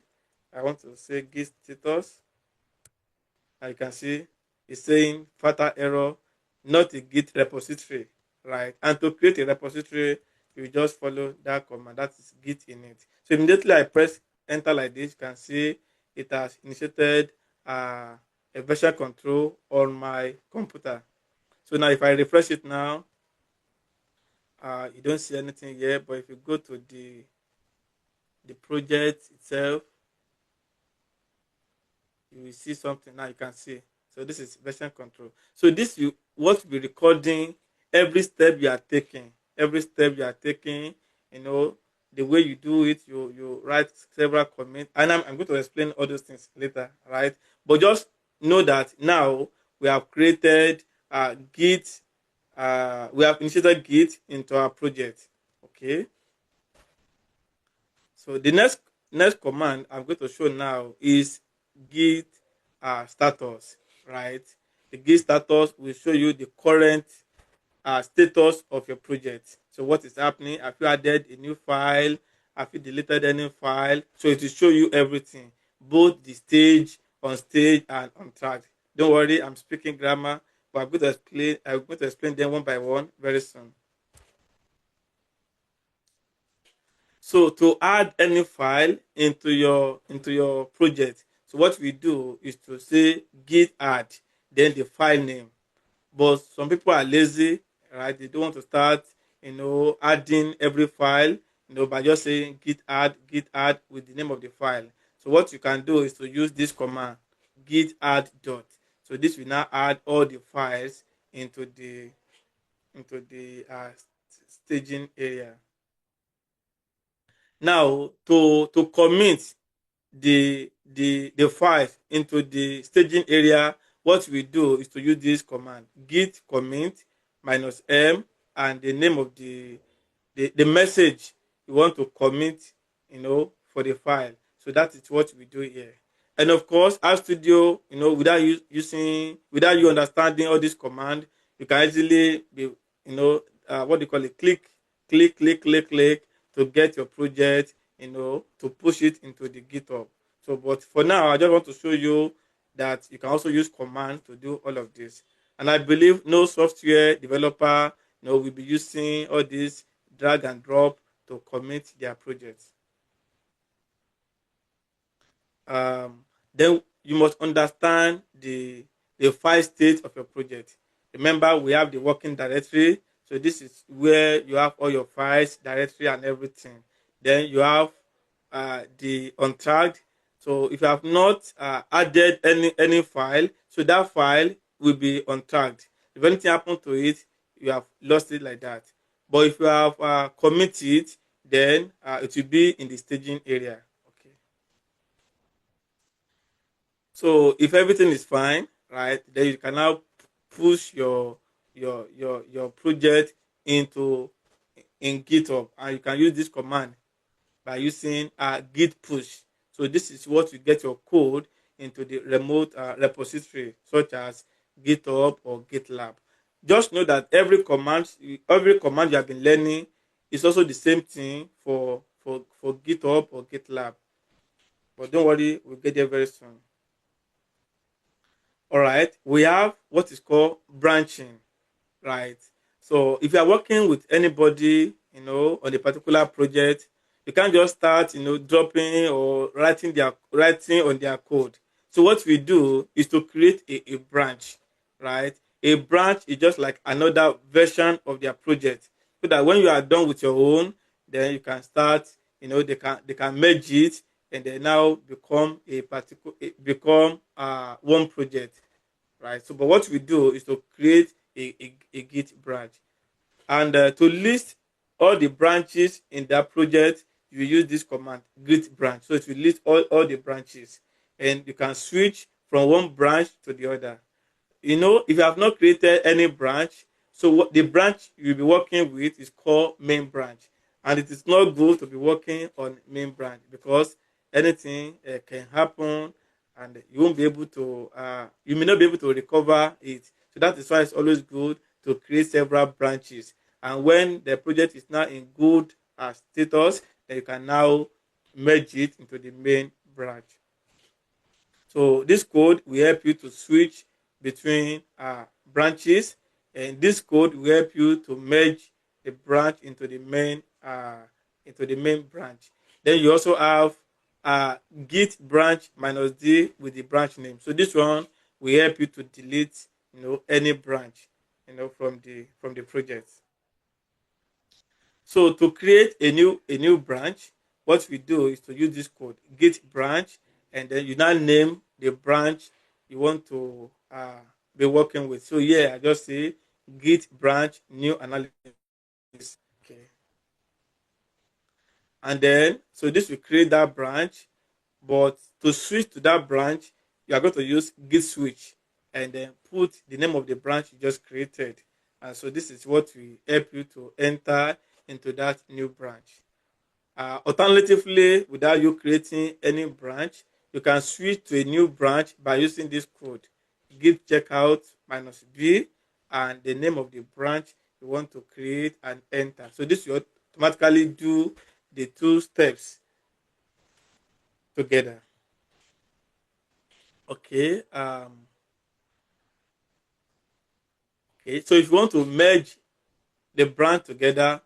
I want to say Git status. And you can see it's saying fatal error, not a Git repository, right? And to create a repository, you just follow that command, that is git init. So immediately I press enter like this, you can see it has initiated a version control on my computer. So now if I refresh it now, you don't see anything here, but if you go to the project itself, you will see something. Now you can see. So this is version control. So this you what we're recording every step you are taking. Every step you are taking, the way you do it, you write several comments. And I'm going to explain all those things later, right? But just know that now we have created Git, we have initiated Git into our project. Okay. So the next command I'm going to show now is git status, right? The git status will show you the current status of your project. So what is happening? Have you added a new file? Have you deleted any file? So it will show you everything, both the stage, on stage, and on track. Don't worry, I'm speaking grammar, but I'm going to explain them one by one very soon. So to add any file into your project, so what we do is to say git add, then the file name. But some people are lazy, right? They don't want to start, adding every file, by just saying git add with the name of the file. So what you can do is to use this command, git add dot. So this will now add all the files into the staging area. Now to commit the files into the staging area, what we do is to use this command, git commit -m and the name of the message you want to commit, for the file. So that is what we do here. And of course, RStudio, without you understanding all this command, you can easily be, what do you call it? Click to get your project, to push it into the GitHub. So, but for now, I just want to show you that you can also use command to do all of this. And I believe no software developer, will be using all this drag and drop to commit their projects. Then you must understand the file state of your project. Remember, we have the working directory. So this is where you have all your files, directory, and everything. Then you have the untracked. So if you have not added any file, so that file will be untracked. If anything happens to it, you have lost it like that. But if you have committed, then it will be in the staging area. Okay. So if everything is fine, right, then you can now push your project in GitHub, and you can use this command by using git push. So this is what you get your code into the remote repository, such as GitHub or GitLab. Just know that every command you have been learning is also the same thing for GitHub or GitLab. But don't worry, we'll get there very soon. All right, we have what is called branching, right? So if you are working with anybody, on a particular project, you can't just start, dropping or writing on their code. So what we do is to create a branch, right? A branch is just like another version of their project, so that when you are done with your own, then you can start. They can merge it, and they now become one project, right? So, but what we do is to create a Git branch, and to list all the branches in that project, you use this command git branch. So it will list all the branches, and you can switch from one branch to the other. If you have not created any branch, so what the branch you'll be working with is called main branch, and it is not good to be working on main branch because anything can happen, and you may not be able to recover it. So that is why it's always good to create several branches, and when the project is now in good status, then you can now merge it into the main branch. So this code will help you to switch between branches, and this code will help you to merge the branch into the main branch. Then you also have git branch minus d with the branch name. So this one will help you to delete any branch from the project. So to create a new branch, what we do is to use this code git branch, and then you now name the branch you want to be working with. So I just say git branch new analysis. Okay, and then so this will create that branch, but to switch to that branch, you are going to use git switch, and then put the name of the branch you just created. And so this is what will help you to enter into that new branch. Alternatively, without you creating any branch, you can switch to a new branch by using this code git checkout minus b and the name of the branch you want to create and enter. So this will automatically do the two steps together. Okay. Okay. So if you want to merge the branch together,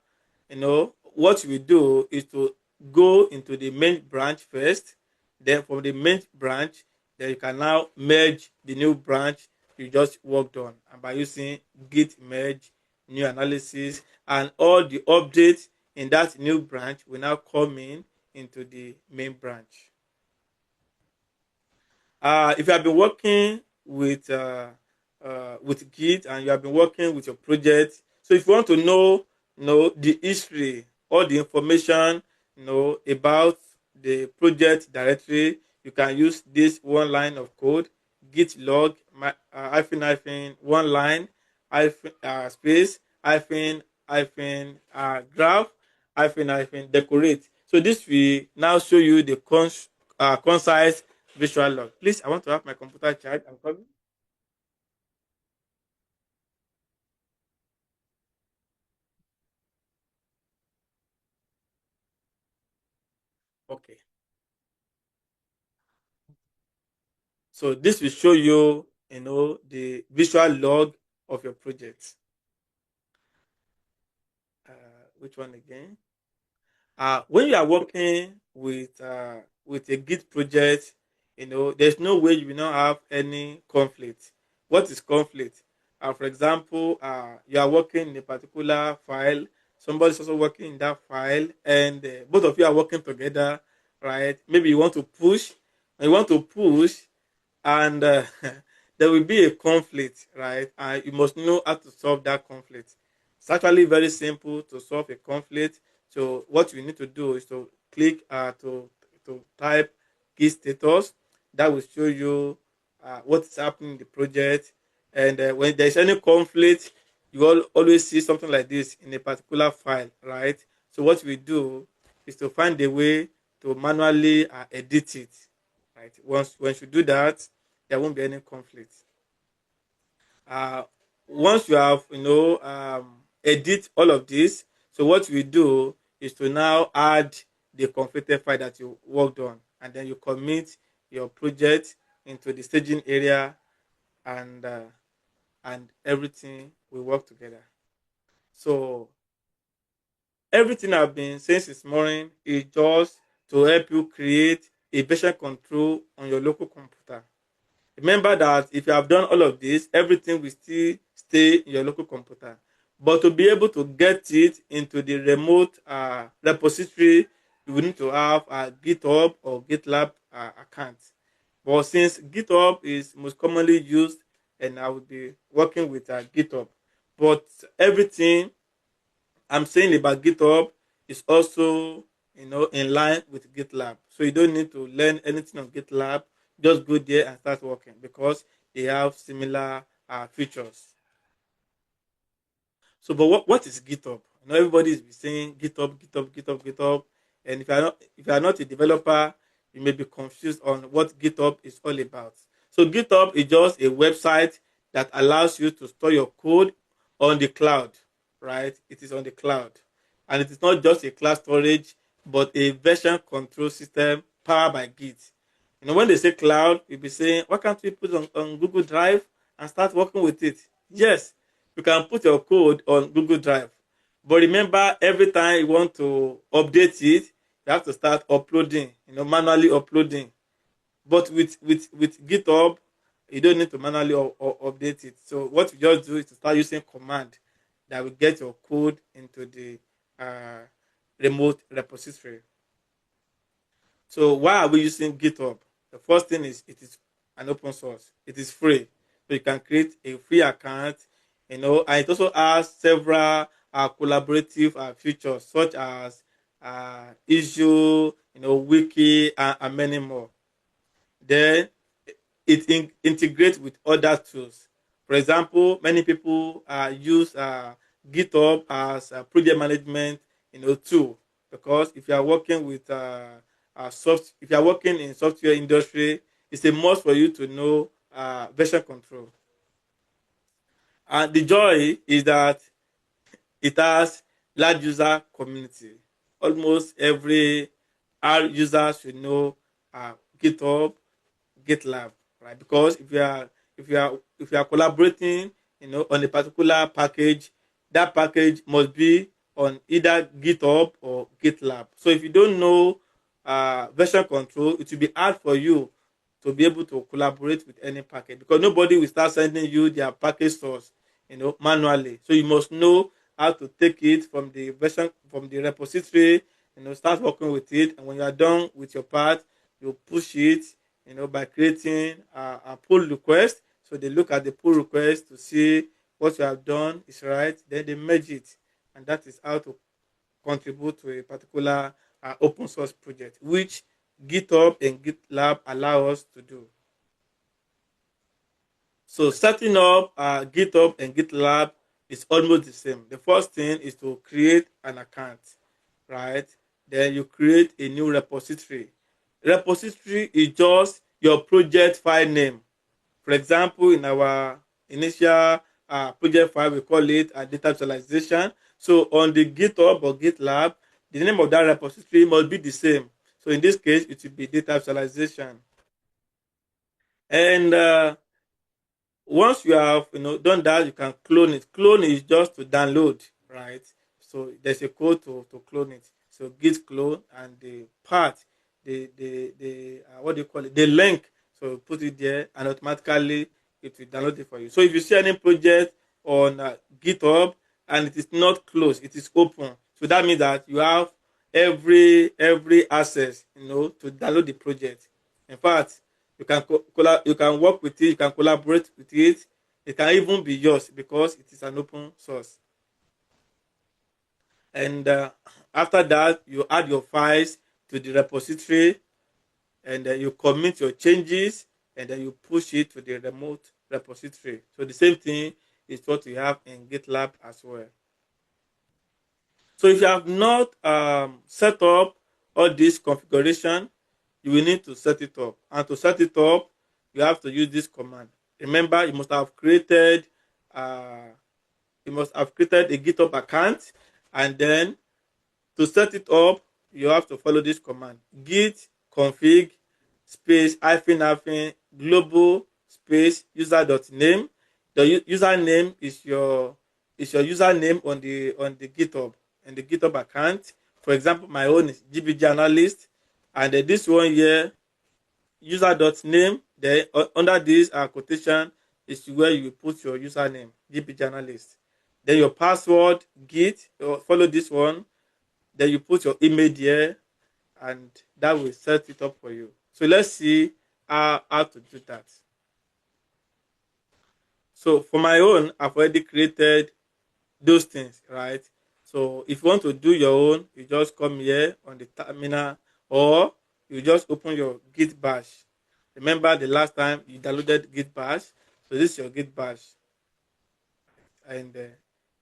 what we do is to go into the main branch first. Then from the main branch, then you can now merge the new branch you just worked on, and by using git merge new analysis, and all the updates in that new branch will now come into the main branch. If you have been working with Git, and you have been working with your project, so if you want to know the history, all the information, about the project directory, you can use this one line of code: git log hyphen hyphen one line hyphen space hyphen graph hyphen hyphen decorate. So this will now show you the concise visual log. Please, I want to have my computer charged. I'm coming. Okay. So this will show you, the visual log of your project. Which one again? When you are working with a Git project, there's no way you will not have any conflict. What is conflict? For example, you are working in a particular file, somebody's also working in that file, and both of you are working together, right? Maybe you want to push, and there will be a conflict, right? And you must know how to solve that conflict. It's actually very simple to solve a conflict. So what you need to do is to click to type key status. That will show you what is happening in the project. And when there's any conflict, you will always see something like this in a particular file, right? So what we do is to find a way to manually edit it, right? Once you do that, there won't be any conflict. Uh, Once you have edit all of this, so what we do is to now add the conflicted file that you worked on, and then you commit your project into the staging area, and everything will work together. So everything I've been saying this morning is just to help you create a version control on your local computer. Remember that if you have done all of this, everything will still stay in your local computer. But to be able to get it into the remote repository, you will need to have a GitHub or GitLab account. But since GitHub is most commonly used, and I will be working with GitHub, but everything I'm saying about GitHub is also, in line with GitLab. So you don't need to learn anything on GitLab. Just go there and start working because they have similar features. So, but what is GitHub? Everybody is saying GitHub, GitHub, GitHub, GitHub. And if you are not a developer, you may be confused on what GitHub is all about. So GitHub is just a website that allows you to store your code on the cloud, right? It is on the cloud. And it is not just a cloud storage, but a version control system powered by Git. When they say cloud, you'll be saying, why can't we put it on Google Drive and start working with it? Yes, you can put your code on Google Drive. But remember, every time you want to update it, you have to start uploading, manually uploading. But with GitHub, you don't need to manually update it. So what you just do is to start using command that will get your code into the remote repository. So why are we using GitHub? The first thing is it is an open source. It is free. So you can create a free account, and it also has several collaborative features such as issue, wiki, and many more. Then it integrates with other tools. For example, many people use GitHub as a project management, tool, because if you are working with if you are working in software industry, it's a must for you to know version control. And the joy is that it has large user community. Almost every R user should know GitHub, GitLab, right? Because if you are collaborating, on a particular package, that package must be on either GitHub or GitLab. So if you don't know version control, it will be hard for you to be able to collaborate with any package, because nobody will start sending you their package source, manually. So you must know how to take it from the repository, start working with it, and when you are done with your part, you push it, by creating a pull request. So they look at the pull request to see what you have done is right. Then they merge it, and that is how to contribute to a particular open source project, which GitHub and GitLab allow us to do. So setting up GitHub and GitLab is almost the same. The first thing is to create an account, right? Then you create a new repository. Repository is just your project file name. For example, in our initial project file, we call it a data visualization. So on the GitHub or GitLab, the name of that repository must be the same. So in this case, it will be data visualization. And once you have done that, you can clone it. Clone is just to download, right? So there's a code to clone it. So git clone, and the path, the what do you call it? The link. So put it there, and automatically it will download it for you. So if you see any project on GitHub and it is not closed, it is open. So that means that you have every access, to download the project. In fact, you can work with it, you can collaborate with it. It can even be yours because it is an open source. And after that, you add your files to the repository, and then you commit your changes, and then you push it to the remote repository. So the same thing is what you have in GitLab as well. So if you have not set up all this configuration, you will need to set it up. And to set it up, you have to use this command. Remember, you must have created a GitHub account, and then to set it up, you have to follow this command: git config space ---- global space user.name. The username is your username on the GitHub, in the GitHub account. For example, my own is GBG Analyst, and this one here, user.name. Then under this quotation is where you put your username, GBG Analyst. Then your password, Git. Follow this one. Then you put your email there, and that will set it up for you. So let's see how to do that. So for my own, I've already created those things, right? So if you want to do your own, you just come here on the terminal, or you just open your Git bash. Remember the last time you downloaded Git bash? So this is your Git bash. And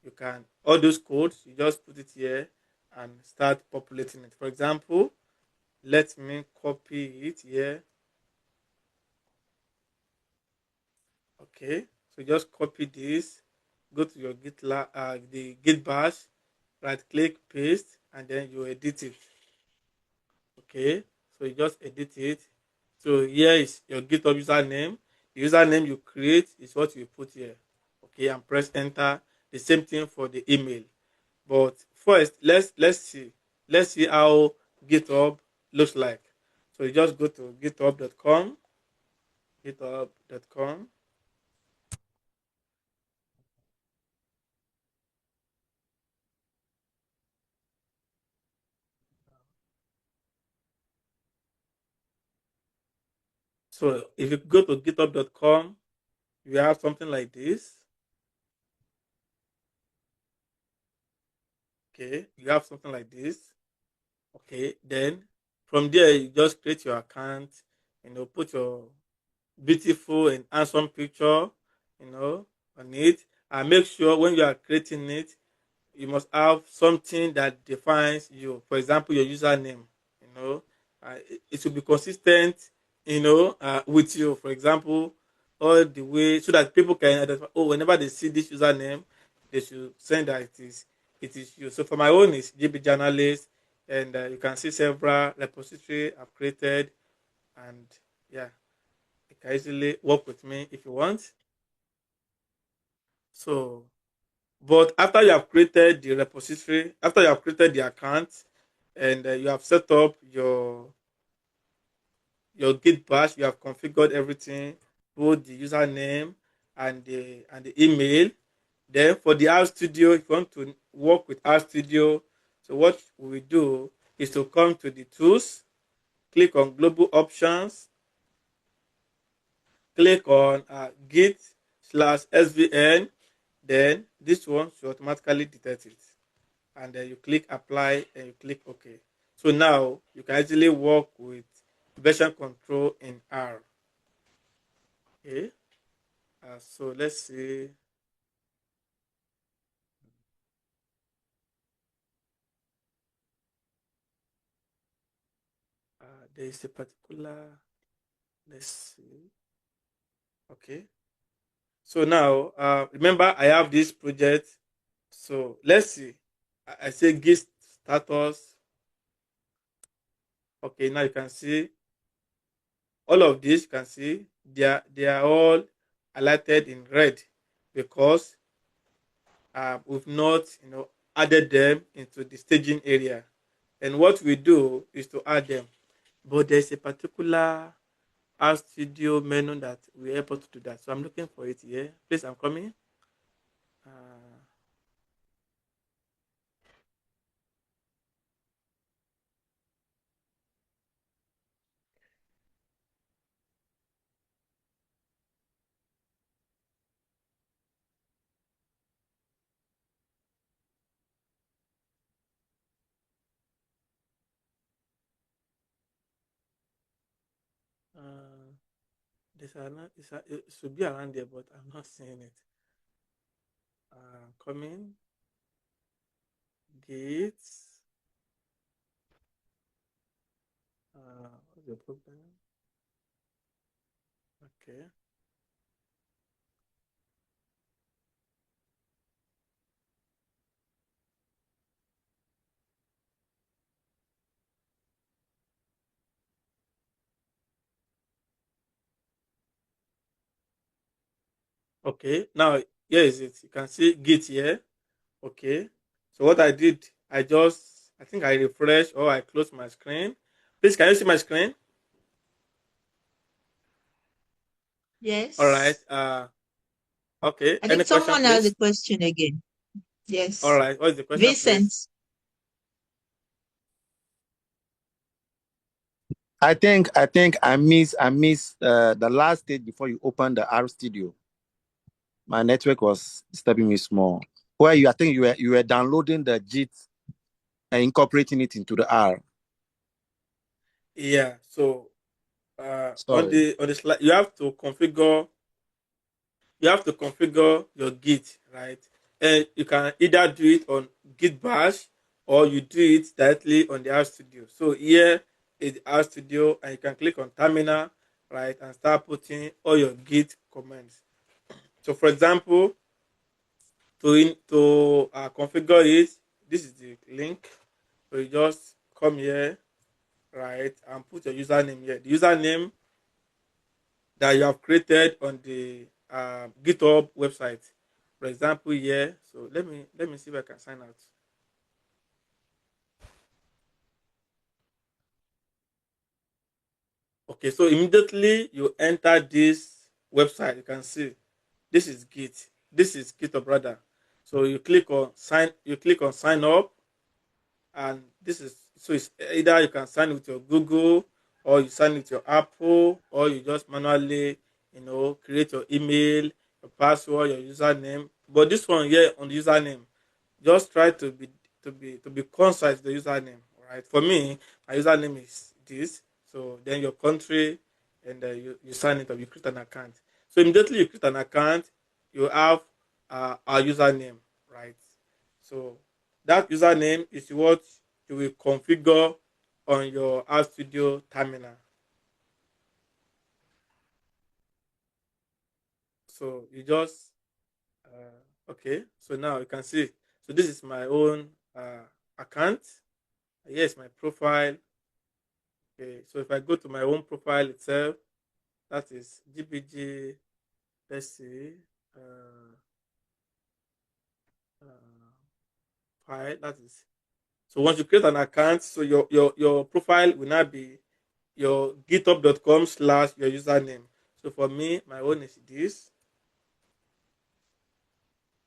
you can, all those codes, you just put it here and start populating it. For example, let me copy it here. Okay, so just copy this, go to your the Git bash, right click, paste, and then you edit it. Okay, so you just edit it. So here is your GitHub username. The username you create is what you put here. Okay, and press enter. The same thing for the email. But first, let's see how GitHub looks like. So you just go to github.com. So if you go to github.com, you have something like this. Okay, you have something like this. Okay, then from there you just create your account, put your beautiful and handsome picture, on it, and make sure when you are creating it, you must have something that defines you. For example, your username. It should be consistent. With you. For example, all the way so that people can identify. Oh, whenever they see this username, they should send that it is you. So for my own is GB Journalist, and you can see several repository I've created, and yeah, you can easily work with me if you want. So but after you have created the repository, after you have created the account, and you have set up your Git bash, you have configured everything, both the username and the email. Then for the RStudio, if you want to work with RStudio, so what we do is to come to the tools, click on global options, click on Git/SVN, then this one should automatically detect it. And then you click apply and you click OK. So now you can easily work with version control in R. Okay. So let's see. There is a particular. Let's see. Okay. So now, remember, I have this project. So let's see. I say Git status. Okay. Now you can see all of this. You can see they are all highlighted in red because we've not added them into the staging area. And what we do is to add them, but there's a particular RStudio menu that we're able to do that. So I'm looking for it here. Please, I'm coming. uh, uh, it should be around there, but I'm not seeing it. Coming. Git. What's the problem? Okay. Okay. Now here is it. You can see Git here. Okay. So what I did I think I refresh or I close my screen. Please, can you see my screen? Yes. All right. Okay. I Any think question, someone has a please? question again. All Yes. right. What is the question, Vincent. please? I think I miss the last stage before you open the RStudio. My network was disturbing me small. Where I think you were downloading the Git and incorporating it into the R. Yeah. So on Sorry. the slide, you have to configure your Git, right? And you can either do it on Git Bash or you do it directly on the RStudio. So here is the RStudio, and you can click on Terminal, right, and start putting all your Git commands. So, for example, to configure it, this is the link. So you just come here, right, and put your username here. The username that you have created on the GitHub website. For example, here. So let me see if I can sign out. Okay, so immediately you enter this website, you can see this is Git. This is GitHub brother. So you click on sign. You click on sign up, and this is so it's either you can sign with your Google or you sign with your Apple or you just manually create your email, your password, your username. But this one here on the username, just try to be concise with the username. Right, for me my username is this. So then your country, and you sign it up, you create an account. So immediately you create an account, you have our username, right? So that username is what you will configure on your RStudio terminal. So you just okay. So now you can see. So this is my own account. Here's my profile. Okay. So if I go to my own profile itself, that is GBG. Let's see. Uh, uh, file. That is. So once you create an account, so your profile will now be your github.com/ your username. So for me, my own is this.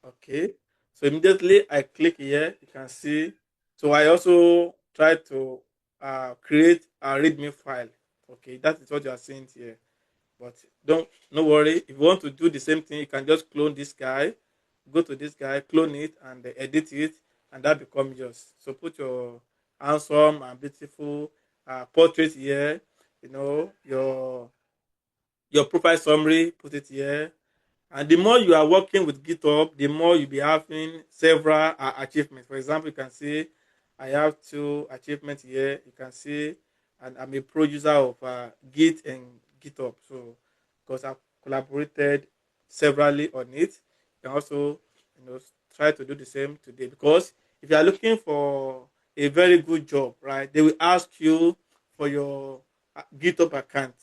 Okay. So immediately I click here, you can see. So I also try to create a README file. Okay, that is what you are seeing here. But no worry. If you want to do the same thing, you can just clone this guy, go to this guy, clone it, and edit it, and that becomes yours. So put your handsome and beautiful portrait here. Your profile summary, put it here. And the more you are working with GitHub, the more you'll be having several achievements. For example, you can see I have 2 achievements here. You can see, and I'm a pro user of Git and GitHub. So, because I've collaborated severally on it, you can also, try to do the same today. Because if you are looking for a very good job, right, they will ask you for your GitHub account,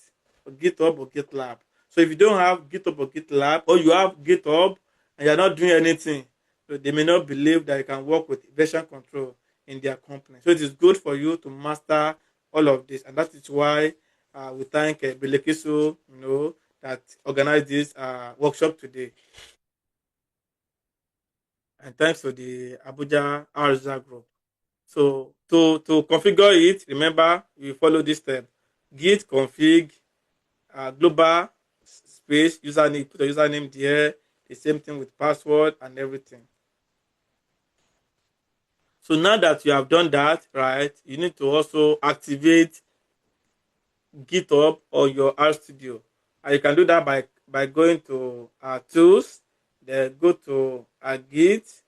or GitHub or GitLab. So if you don't have GitHub or GitLab, or you have GitHub and you're not doing anything, so they may not believe that you can work with version control in their company. So it is good for you to master all of this, and that is why we thank Belekiso, that organized this workshop today. And thanks to the Abuja R Users Group. So to configure it, remember you follow this step: git config global space username, put the username there, the same thing with password and everything. So now that you have done that, right, you need to also activate GitHub or your RStudio. And you can do that by going to tools, then go to Git,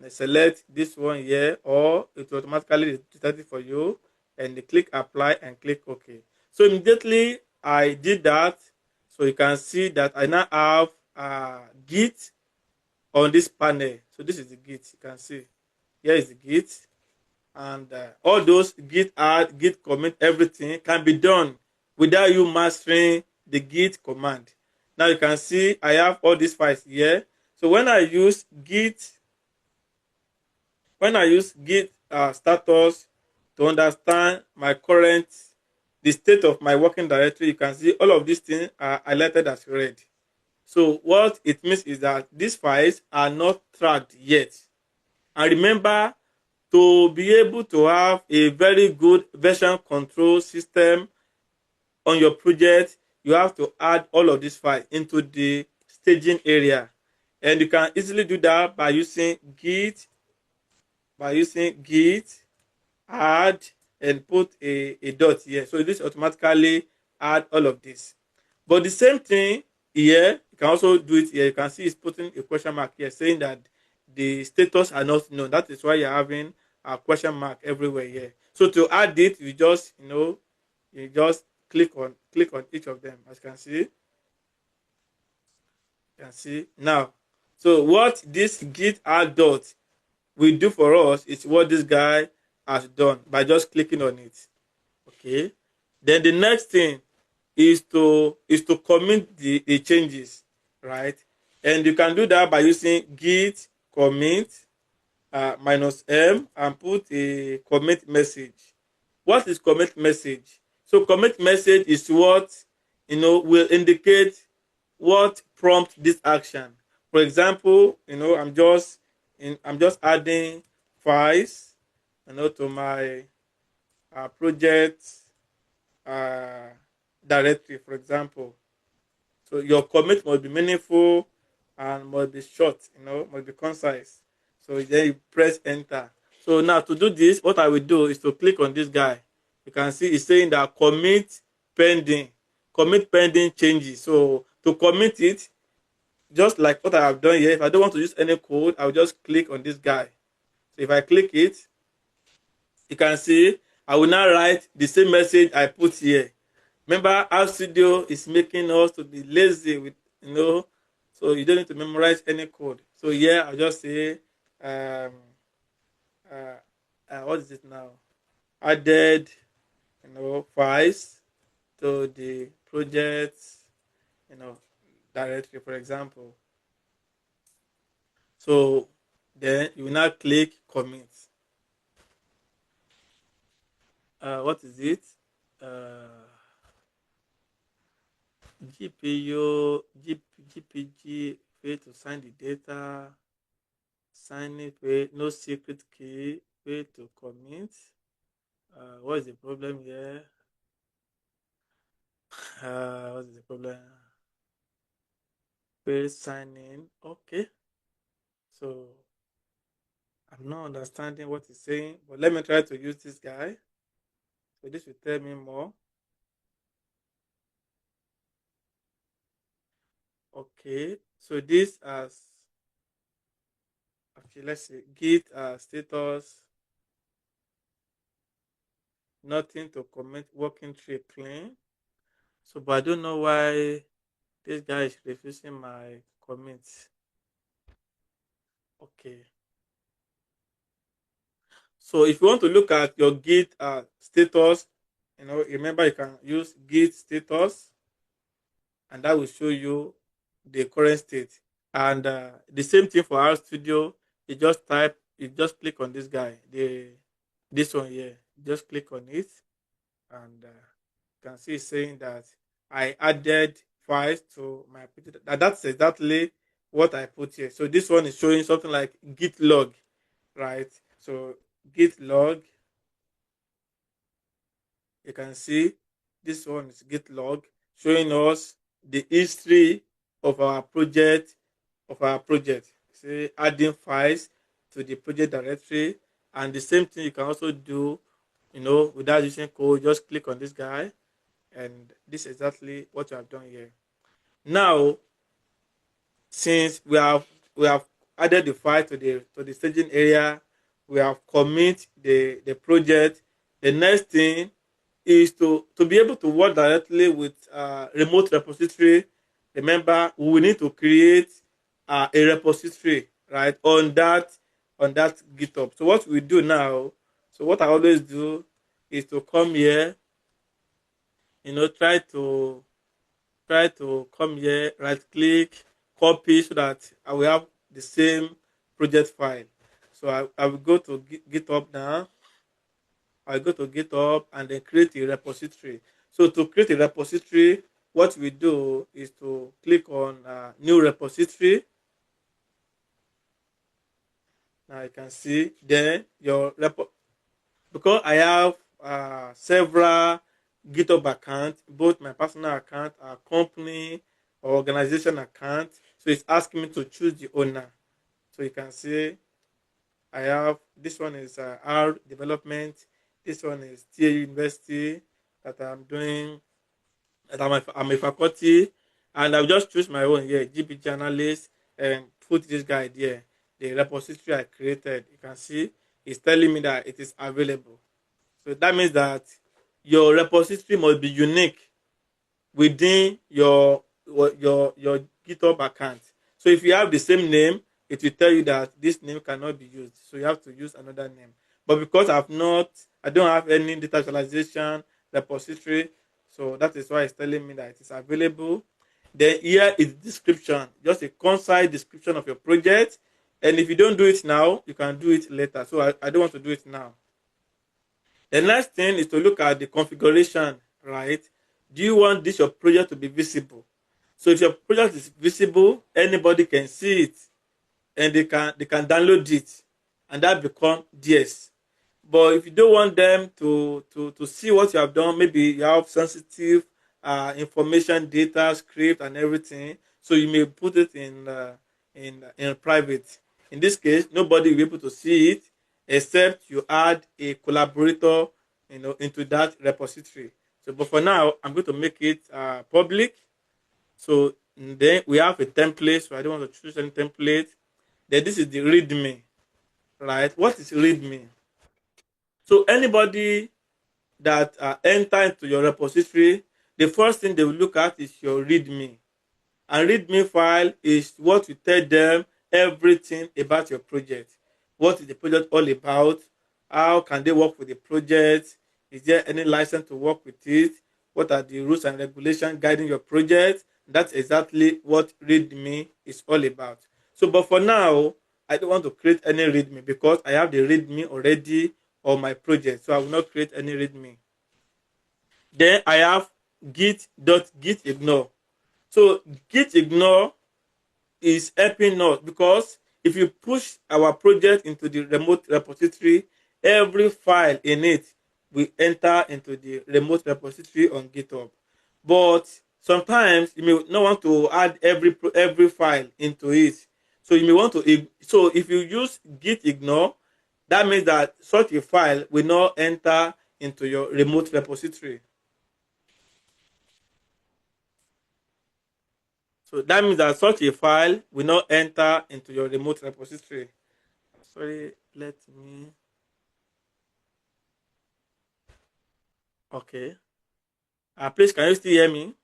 select this one here, or it will automatically detect it for you, and you click apply and click OK. So immediately I did that. So you can see that I now have Git on this panel. So this is the Git. You can see here is the Git, and all those Git add, Git commit, everything can be done without you mastering the Git command. Now you can see I have all these files here. So when I use Git status to understand the state of my working directory. You can see all of these things are highlighted as red. So what it means is that these files are not tracked yet. And remember, to be able to have a very good version control system on your project, you have to add all of these files into the staging area. And you can easily do that by using Git, add, and put a dot here. So this automatically add all of this. But the same thing here, you can also do it here. You can see it's putting a question mark here saying that the status are not known. That is why you're having a question mark everywhere here. So to add it, you just click on each of them. As you can see. You can see now. So what this git add dot will do for us is what this guy has done by just clicking on it. Okay. Then the next thing is to commit the changes, right? And you can do that by using git commit -m and put a commit message. What is commit message? So commit message is what will indicate what prompt this action. For example, I'm just adding files, to my project directory, for example. So your commit must be meaningful and must be short, must be concise. So then you press enter. So now to do this, what I will do is to click on this guy. You can see it's saying that commit pending changes. So to commit it, just like what I have done here, if I don't want to use any code, I'll just click on this guy. So if I click it, you can see I will now write the same message I put here. Remember, RStudio is making us to be lazy with, so you don't need to memorize any code. So here I'll just say, what is it now? Added, files to the project, directory, for example. So then you will now click commit. What is it? GPG, fail to sign the data, signing fail, no secret key, fail to commit. What is the problem here? What is the problem? Fail signing. Okay. So I'm not understanding what he's saying, but let me try to use this guy. So this will tell me more. Okay, so this let's see, git status, nothing to commit, working tree clean. So, but I don't know why this guy is refusing my commits. Okay. So if you want to look at your git status, remember you can use git status, and that will show you the current state. And the same thing for RStudio. You just click on this guy, this one here. Just click on it, and you can see it's saying that I added files to my project. That's exactly what I put here. So this one is showing something like git log, right? So git log, you can see this one is git log showing us the history of our project. Say adding files to the project directory, and the same thing you can also do, without using code. Just click on this guy, and this is exactly what you have done here. Now, since we have added the file to the staging area, we have commit the project. The next thing is to be able to work directly with remote repository. Remember, we need to create a repository, right, on that GitHub. So what we do now, so what I always do is to come here, try to come here, right click, copy, so that I will have the same project file. So I will go to GitHub now. I'll go to GitHub and then create a repository. So to create a repository, what we do is to click on new repository. Now you can see then your repo, because I have several GitHub accounts, both my personal account, our company, or organization account. So it's asking me to choose the owner. So you can see I have this one is R development, this one is TA University that I'm doing, that I'm a faculty, and I'll just choose my own here, GP journalist, and put this guy there. The repository I created, you can see it's telling me that it is available. So that means that your repository must be unique within your GitHub account. So if you have the same name, it will tell you that this name cannot be used. So you have to use another name. But because I don't have any data visualization repository, so that is why it's telling me that it is available. Then here is description, just a concise description of your project. And if you don't do it now, you can do it later. So I don't want to do it now. The next thing is to look at the configuration, right? Do you want this your project to be visible? So if your project is visible, anybody can see it and they can download it, and that become DS. But if you don't want them to see what you have done, maybe you have sensitive information, data, script, and everything, so you may put it in private. In this case, nobody will be able to see it except you add a collaborator, into that repository. So, but for now, I'm going to make it public. So then we have a template. So I don't want to choose any template. Then this is the README, right? What is README? So anybody that enter into your repository, the first thing they will look at is your README. And README file is what will tell them everything about your project. What is the project all about? How can they work with the project? Is there any license to work with it? What are the rules and regulations guiding your project? That's exactly what README is all about. So, but for now, I don't want to create any README because I have the README already on my project. So I will not create any README. Then I have git.gitignore. So git ignore is helping us because if you push our project into the remote repository, every file in it will enter into the remote repository on GitHub. But sometimes you may not want to add every file into it. So you may want to, so if you use git ignore, that means that such a file will not enter into your remote repository. So that means that such a file will not enter into your remote repository. Sorry, let me. Okay. Please, can you still hear me?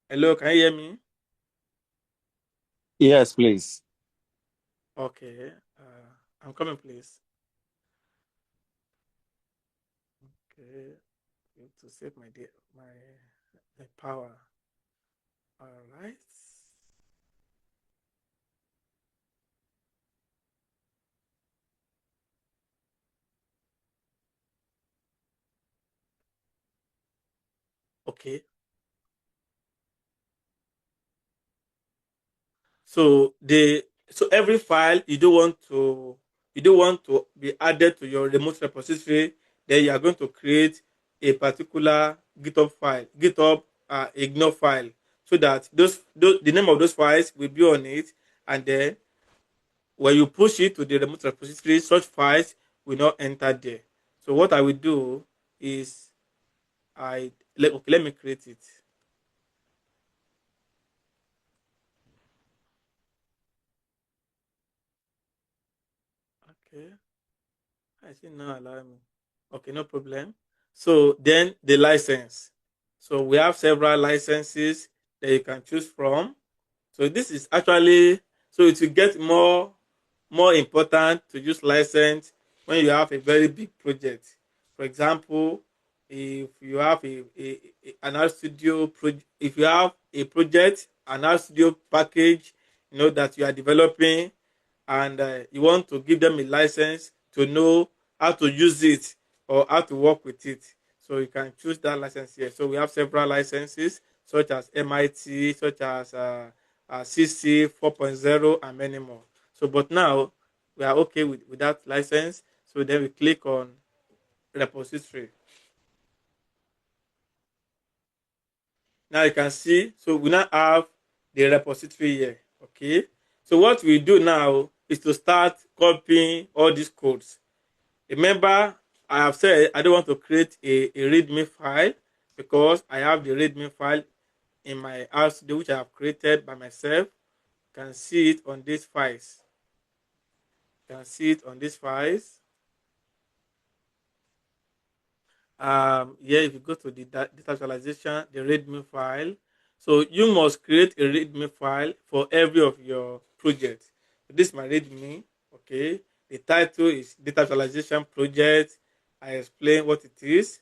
Hello, can you hear me? Yes, please. Okay. I'm coming, please. Okay. To save my power. All right. Okay. So every file you don't want to be added to your remote repository, then you are going to create a particular GitHub file, GitHub ignore file, so that the name of those files will be on it, and then when you push it to the remote repository, such files will not enter there. So what I will do is let me create it. Okay. I see now allow me. Okay, no problem. So then the license. So we have several licenses that you can choose from. So this is actually, so it will get more important to use license when you have a very big project. For example, if you have an RStudio project, if you have a project, an RStudio package that you are developing, and you want to give them a license to know how to use it or how to work with it. So you can choose that license here. So we have several licenses such as MIT, such as CC 4.0, and many more. So, but now we are okay with that license. So then we click on repository. Now you can see, so we now have the repository here. Okay. So what we do now is to start copying all these codes. Remember, I have said I don't want to create a README file because I have the README file in my RStudio, which I have created by myself. You can see it on these files. You can see it on these files. Here, if you go to the data visualization, the README file, so you must create a README file for every of your projects. So this is my README. Okay, the title is data visualization project. I explain what it is.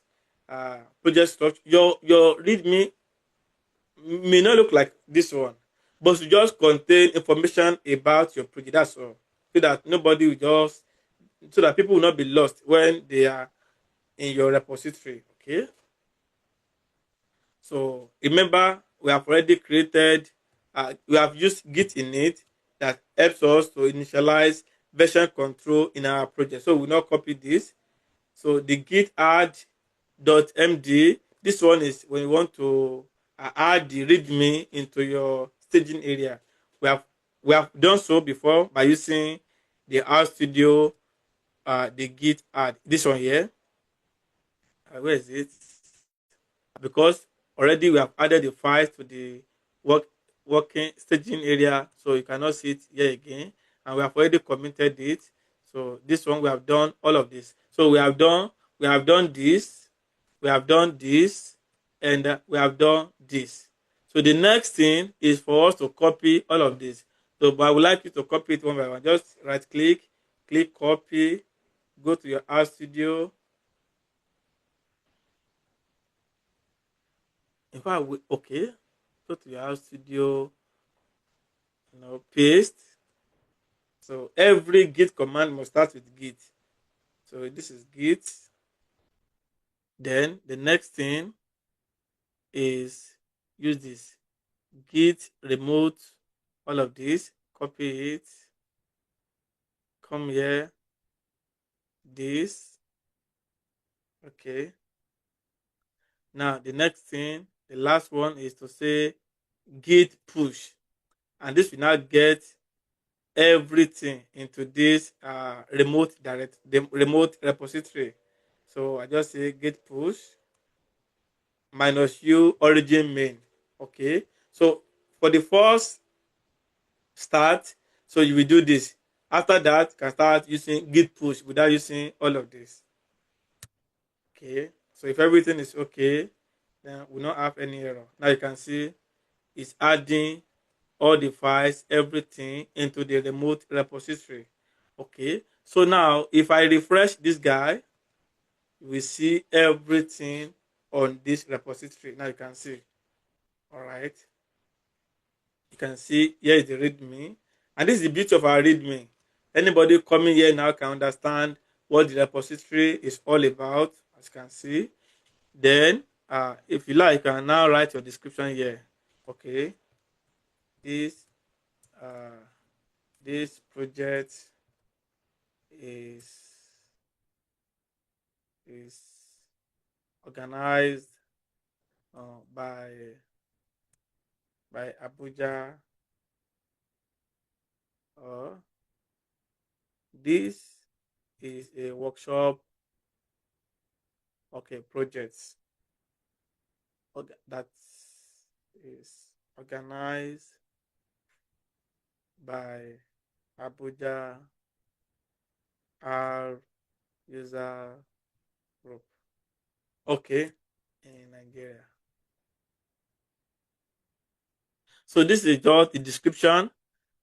Project structure. Your README may not look like this one, but it just contain information about your project. That's all, so that nobody will just, so that people will not be lost when they are in your repository. Okay, so remember we have already created, we have used Git init that helps us to initialize version control in our project. So we'll not copy this. So the git add.md, this one is when you want to add the readme into your staging area. We have done so before by using the RStudio, the git add. This one here. Where is it? Because already we have added the files to the working staging area, so you cannot see it here again. And we have already committed it. So this one we have done all of this. So we have done this, we have done this, and we have done this. So the next thing is for us to copy all of this. So, but I would like you to copy it one by one. Just right click, click copy, go to your RStudio. In fact, okay, go to your RStudio, paste. So every git command must start with git. So this is git. Then the next thing is use this git remote, all of this, copy it, come here, this. Okay. Now the next thing, the last one, is to say git push, and this will now get everything into this the remote repository. So I just say git push -u origin main. Okay, so for the first start, so you will do this. After that, you can start using git push without using all of this. Okay, so if everything is okay, then we not have any error. Now you can see it's adding all the files, everything into the remote repository. Okay, so now if I refresh this guy, we see everything on this repository. Now you can see. All right, you can see here is the README, and this is the beauty of our README. Anybody coming here now can understand what the repository is all about, as you can see. Then, if you like, you can now write your description here. Okay, this this project is organized by Abuja. This is a workshop. Okay, projects that is organized by Abuja R User Group. Okay, in Nigeria. So this is just the description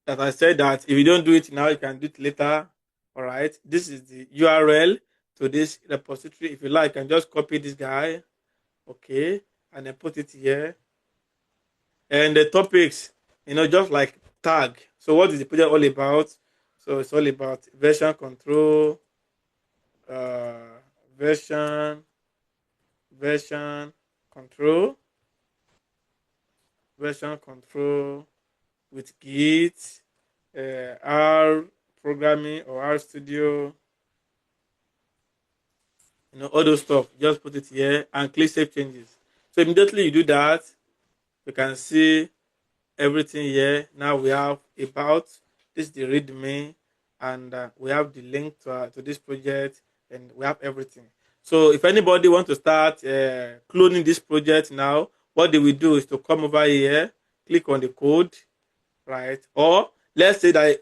that I said that if you don't do it now, you can do it later. All right. This is the URL to this repository. If you like, you can just copy this guy. Okay. And then put it here. And the topics, just like tag. So what is the project all about? So it's all about version control, uh, version version control, version control with Git, R programming or RStudio, all those stuff. Just put it here and click save changes. So immediately you do that, you can see everything here. Now we have about, this is the readme, and we have the link to this project, and we have everything. So if anybody wants to start cloning this project now, what they will do is to come over here, click on the code, right? Or let's say that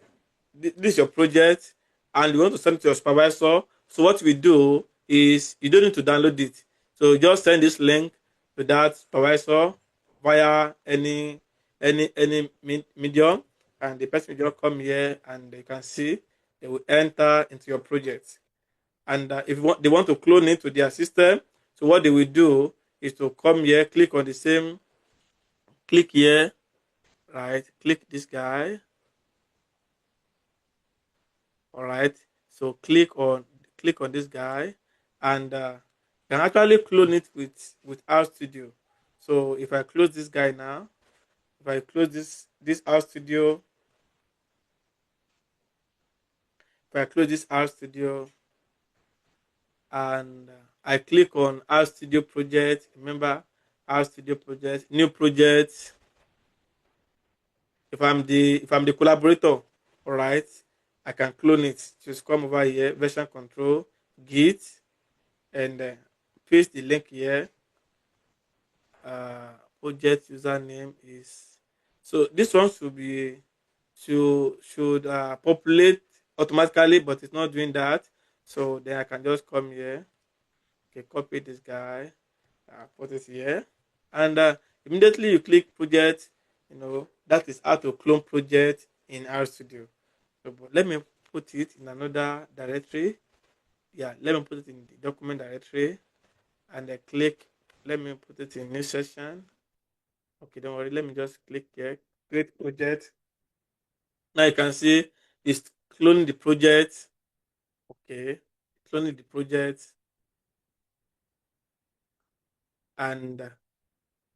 this is your project and you want to send it to your supervisor. So what we do is you don't need to download it. So just send this link to that supervisor via any medium, and the person will just come here and they can see, they will enter into your project. And if they want to clone it to their system, so what they will do is to come here, click on the same, click here, right? Click this guy. All right. So click on this guy, and you can actually clone it with RStudio. So if I close this guy now, if I close this RStudio, if I close this RStudio, and I click on RStudio Project, remember RStudio Project, new project. If I'm the collaborator, all right, I can clone it. Just come over here, version control, Git, and paste the link here. Project username is, so this one should populate automatically, but it's not doing that. So then I can just come here, okay, copy this guy, put it here, and immediately you click project. That is how to clone project in RStudio. So, but let me put it in another directory. Yeah, let me put it in the document directory, and I click. Let me put it in new session. Okay, don't worry. Let me just click here, create project. Now you can see it's cloning the project. Okay, cloning the project, and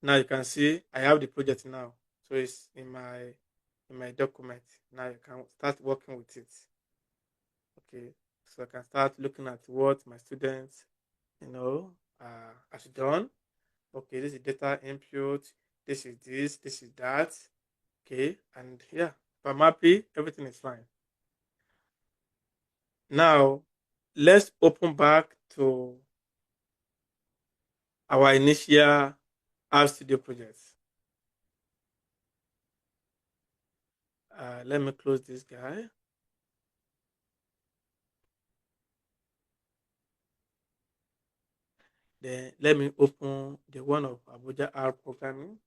now you can see I have the project now. So it's in my document. Now you can start working with it. Okay, so I can start looking at what my students, has done. Okay, this is data input. This is this. This is that. Okay, and yeah, if I'm happy, everything is fine. Now, let's open back to our initial RStudio projects. Let me close this guy. Then let me open the one of Abuja R programming.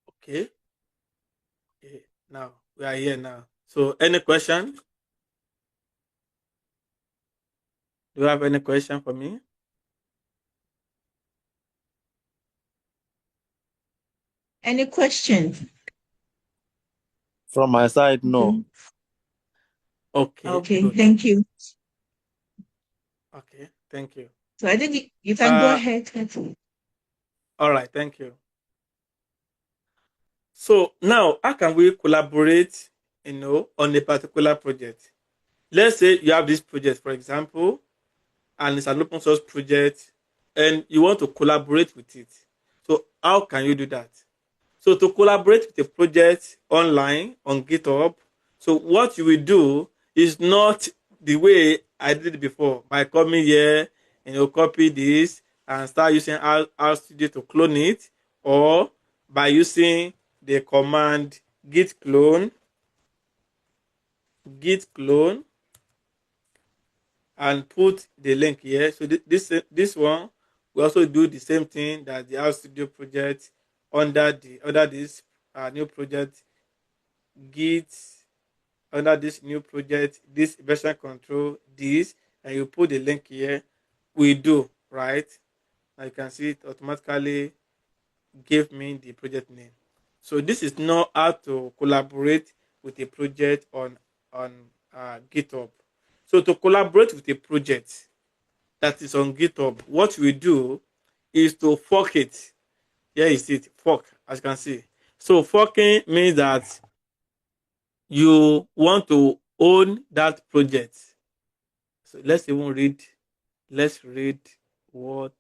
Okay. Okay. Now we are here now. So any question? Do you have any question for me? Any question? From my side, no. Okay. Okay, good. thank you. Okay, thank you. So I think you can go ahead. All right, thank you. So now, how can we collaborate, on a particular project? Let's say you have this project, for example, and it's an open source project, and you want to collaborate with it. So how can you do that? So to collaborate with a project online on GitHub, so what you will do is not the way I did it before, by coming here, copy this and start using RStudio to clone it, or by using the command git clone, and put the link here. So this one, we also do the same thing that the RStudio project under this new project, git, under this new project, this version control, this, and you put the link here. We do, right? Now you can see it automatically gave me the project name. So this is not how to collaborate with a project on GitHub. So to collaborate with a project that is on GitHub, what we do is to fork it. Here is it, fork, as you can see. So forking means that you want to own that project. So let's read what.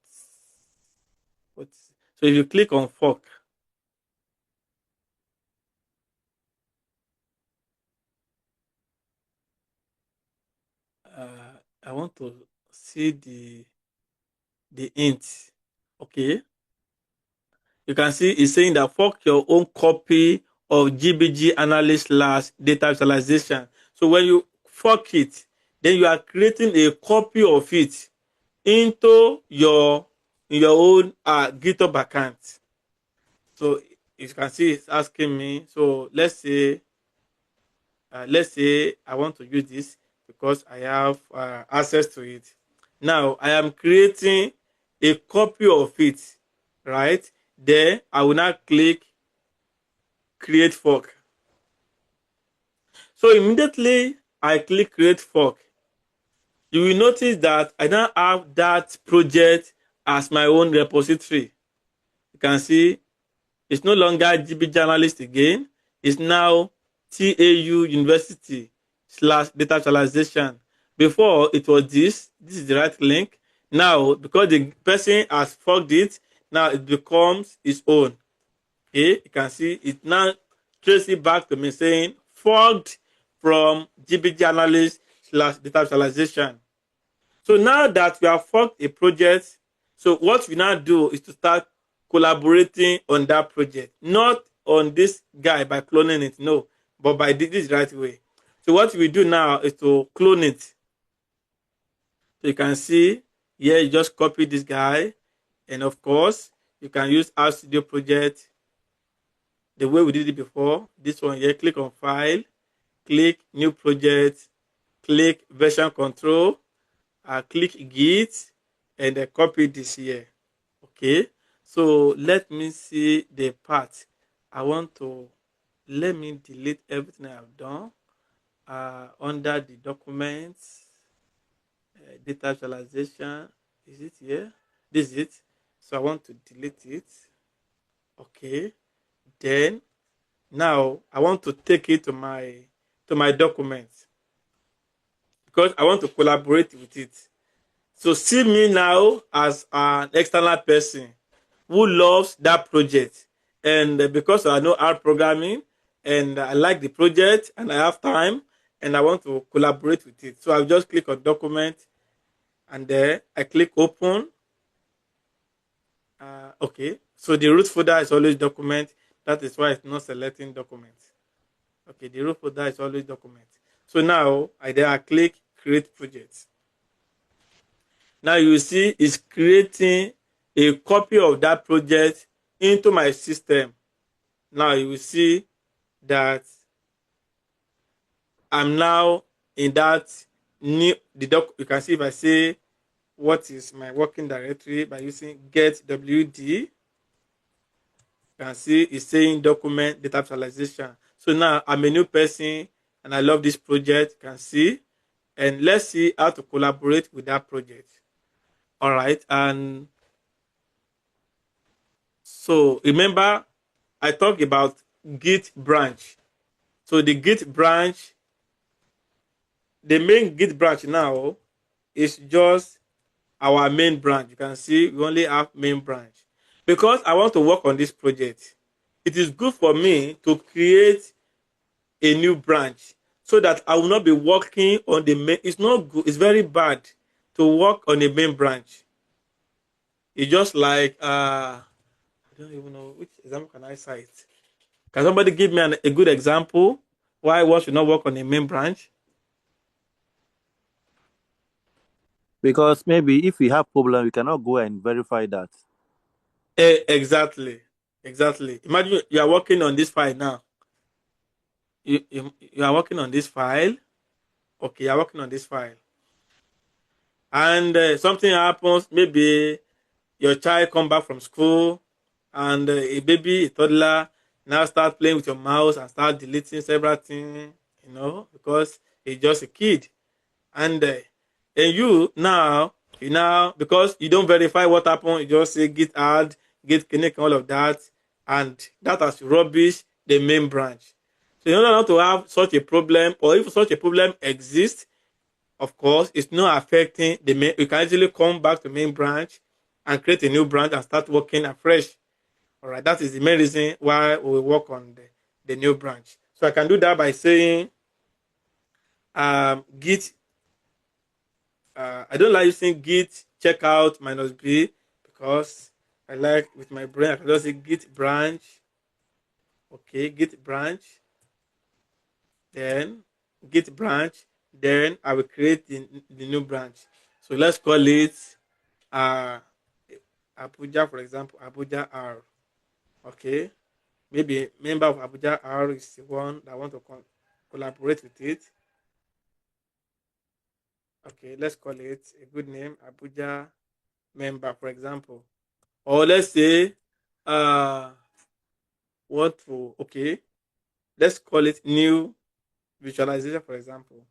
So if you click on fork, I want to see the int. Okay, you can see it's saying that fork your own copy of GBG analyst / data visualization. So when you fork it, then you are creating a copy of it into your own GitHub account. So you can see it's asking me. So let's say I want to use this because I have access to it. Now I am creating a copy of it, right? Then I will now click create fork. So immediately I click create fork, you will notice that I now have that project as my own repository. You can see it's no longer GB journalist again. It's now TAU University / data visualization. Before it was this is the right link. Now, because the person has forked it, now it becomes its own. Okay, you can see it now traces it back to me saying forked from GBG analyst / data visualization. So now that we have forked a project, so what we now do is to start collaborating on that project, not on this guy by cloning it, no, but by this right way. So what we do now is to clone it. So you can see here, you just copy this guy, and of course, you can use RStudio Project the way we did it before. This one here, click on File, click New Project, click Version Control, click Git, and copy this here. Okay, so let me see the part I want to. Let me delete everything I have done under the documents, data visualization. Is it here? This is it. So I want to delete it. Okay, then now I want to take it to my documents because I want to collaborate with it. So see me now as an external person who loves that project. And because I know R programming and I like the project and I have time and I want to collaborate with it. So I'll just click on document and then I click open. Okay, so the root folder is always document. That is why it's not selecting document. Okay, the root folder is always document. So now I click create project. Now you see it's creating a copy of that project into my system. Now you will see that I'm now in that new you can see if I say what is my working directory by using get wd, you can see it's saying document data visualization. So now I'm a new person and I love this project, you can see, and let's see how to collaborate with that project. All right, and so remember I talked about Git branch. So the Git branch, the main Git branch now is just our main branch. You can see we only have main branch. Because I want to work on this project, it is good for me to create a new branch so that I will not be working on the main. It's not good. It's very bad to work on a main branch. It's just like, I don't even know which example can I cite. Can somebody give me a good example why one should not work on a main branch? Because maybe if we have problem, we cannot go and verify that. Exactly. Imagine you are working on this file now. You are working on this file. Okay, you are working on this file. And something happens, maybe your child come back from school and a baby, a toddler, now start playing with your mouse and start deleting several things, because it's just a kid. And you now, because you don't verify what happened, you just say git add, git connect, all of that, and that has rubbish the main branch. So in order not to have such a problem, or if such a problem exists, of course, it's not affecting the main. You can easily come back to main branch and create a new branch and start working afresh. All right, that is the main reason why we work on the new branch. So I can do that by saying git. I don't like using git checkout minus b, because I like with my brain I can just say git branch. Okay, git branch, then git branch, then I will create the new branch. So let's call it Abuja, for example, Abuja R. Okay, maybe member of Abuja R is the one that want to collaborate with it. Okay, let's call it a good name, Abuja member, for example. Or let's say okay, let's call it new visualization, for example.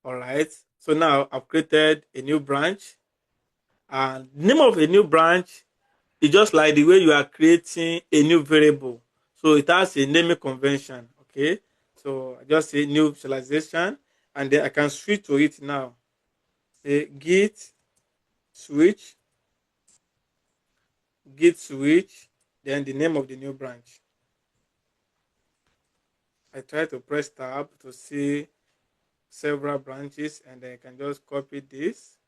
All right, so now I've created a new branch, and the name of a new branch is just like the way you are creating a new variable. So it has a naming convention. Okay, so I just say new visualization, and then I can switch to it now. Say git switch, then the name of the new branch. I try to press tab to see several branches, and then I can just copy this.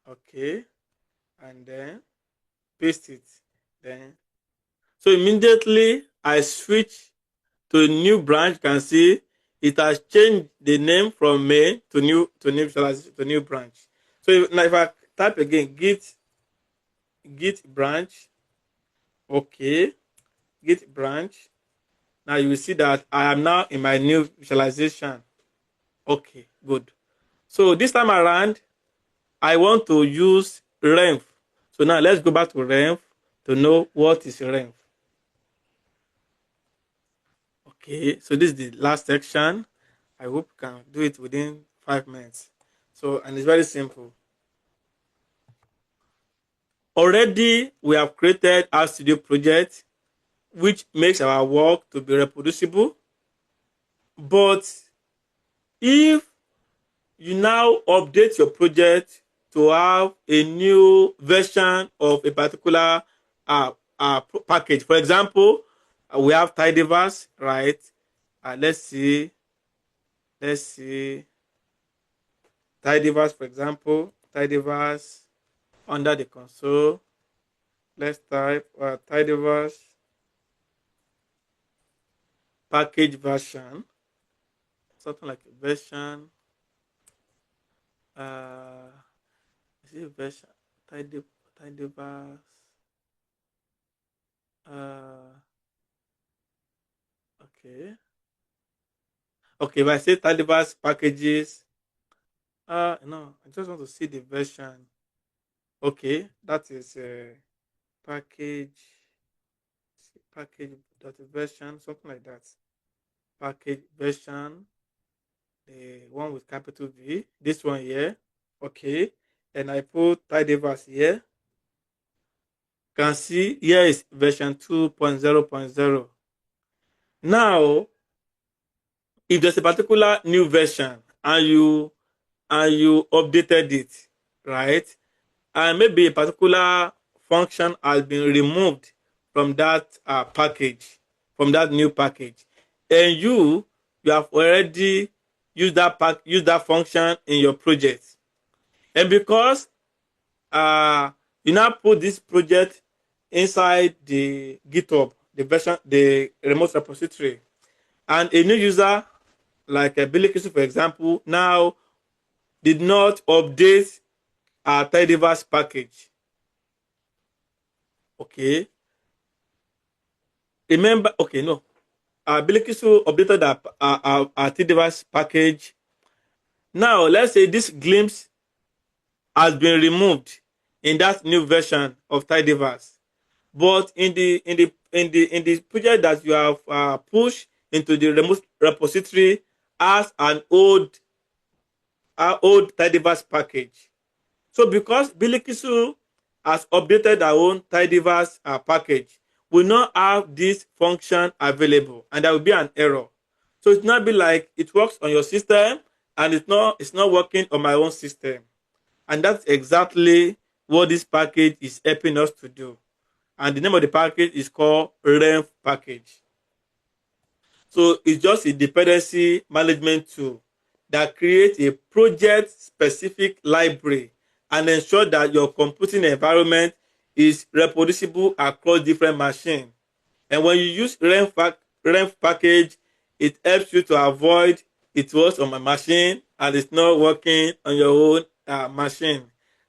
Okay, and then paste it. Then so immediately I switch to a new branch. You can see it has changed the name from main to new branch. So now if I type again git branch, okay, git branch. Now you will see that I am now in my new visualization. Okay, good. So this time around, I want to use renv. So now let's go back to renv to know what is renv. Okay, so this is the last section. I hope you can do it within 5 minutes. So, and it's very simple. Already, we have created RStudio Project, which makes our work to be reproducible. But if you now update your project to have a new version of a particular package, for example, we have tidyverse, right? Let's see tidyverse, for example, tidyverse under the console. Let's type tidyverse package version, something like a version. Is it version tidyverse? Okay. Okay, if I say tidyverse packages, no, I just want to see the version. Okay, that is package version, something like that. Package version, the one with capital V, this one here. Okay, and I put tidyverse here. Can see here is version 2.0.0. Now, if there's a particular new version and you updated it, right? And maybe a particular function has been removed from that package, from that new package, and you have already used that function in your project, and because you now put this project inside the GitHub, the remote repository, and a new user like Bilikisu, for example, now did not update our tidyverse package. Okay. Remember, okay, no. Bilikisu updated our tidyverse package. Now, let's say this glimpse has been removed. in that new version of Tidyverse. But in the project that you have pushed into the remote repository as an old Tidyverse package. So because Bilikisu has updated our own Tidyverse package, we not have this function available, and there will be an error. So it's not be like it works on your system and it's not working on my own system. And that's exactly what this package is helping us to do. And the name of the package is called renv package. So it's just a dependency management tool that creates a project-specific library and ensure that your computing environment is reproducible across different machines. And when you use renv package, it helps you to avoid it was on my machine and it's not working on your own machine,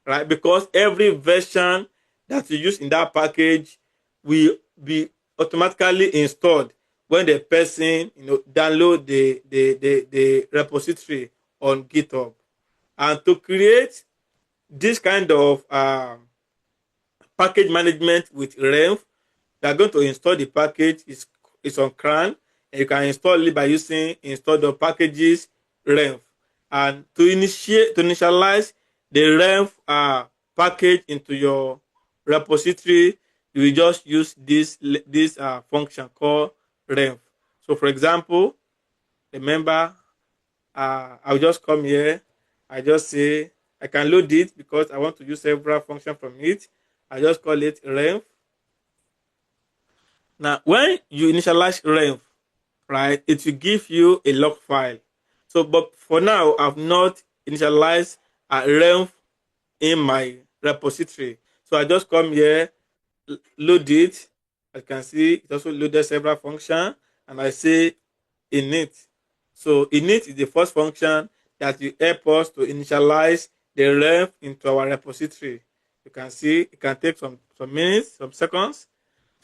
right? Because every version that you use in that package will be automatically installed when the person download the repository on GitHub. And to create this kind of package management with renv, you are going to install the package. It's on CRAN, and you can install it by using install the packages renv. And to initialize the renv package into your repository, you will just use this function called renv. So, for example, remember, I'll just come here. I just say I can load it because I want to use several functions from it. I just call it renv. Now, when you initialize renv, right, it will give you a log file. So, but for now, I've not initialized a renv in my repository. So I just come here, load it. As you can see, it also loaded several functions, and I say init. So init is the first function that will help us to initialize the renv into our repository. You can see it can take some minutes, some seconds.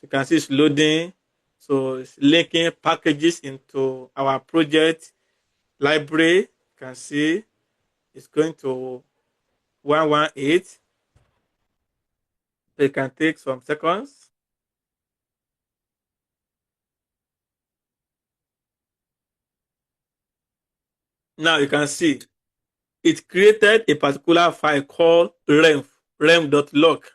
You can see it's loading. So it's linking packages into our project library. You can see it's going to 118. So it can take some seconds. Now you can see it created a particular file called renv.log.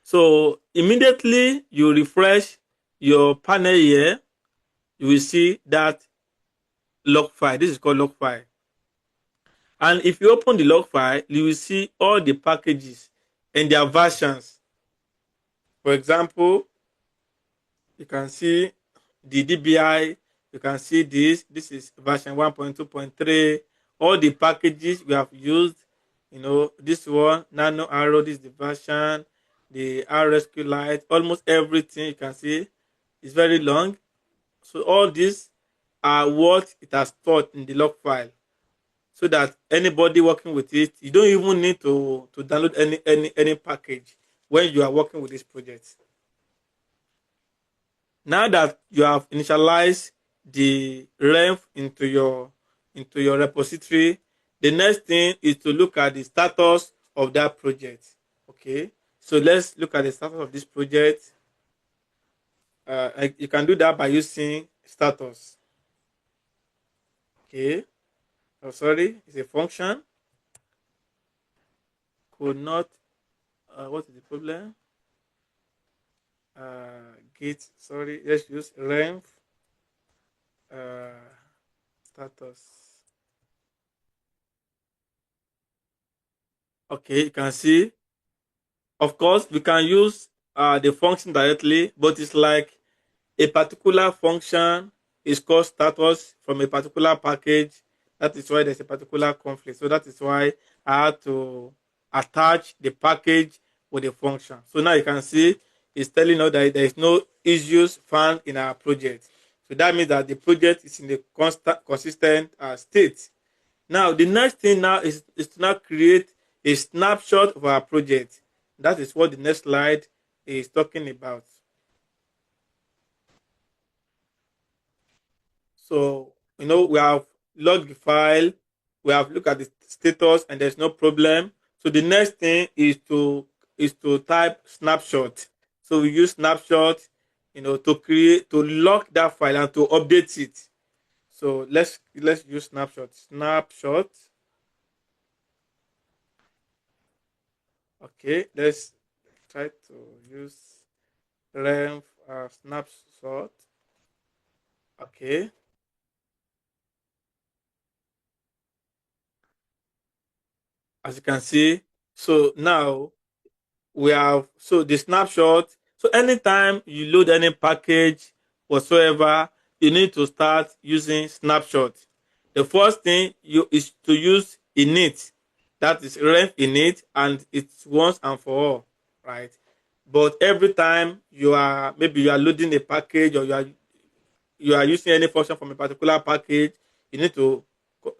So immediately you refresh your panel here, you will see that log file. This is called log file. And if you open the log file, you will see all the packages and their versions. For example, you can see the DBI, you can see this is version 1.2.3. All the packages we have used, this one, Nano Arrow, this is the version, the RSQLite, almost everything you can see is very long. So all these are what it has stored in the log file, so that anybody working with it, you don't even need to download any package when you are working with this project. Now that you have initialized the renv into your repository, the next thing is to look at the status of that project. Okay, so let's look at the status of this project. You can do that by using status. Okay, oh sorry, it's a function. Could not. What is the problem? Git, sorry, let's use renv status. Okay, you can see, of course, we can use the function directly, but it's like a particular function is called status from a particular package. That is why there's a particular conflict. So that is why I had to attach the package with the function. So now you can see it's telling us that there is no issues found in our project. So that means that the project is in a consistent state. Now, the next thing now is to now create a snapshot of our project. That is what the next slide is talking about. So, we have logged the file, we have looked at the status, and there's no problem. So the next thing is to, is to type snapshot. So we use snapshot, to lock that file and to update it. So let's use snapshot. Snapshot. Okay, let's try to use renv snapshot. Okay. As you can see, so now we have the snapshot. So anytime you load any package whatsoever, you need to start using snapshot. The first thing is to use init. That is renv init, and it's once and for all, right? But every time you are loading a package, or you are using any function from a particular package, you need to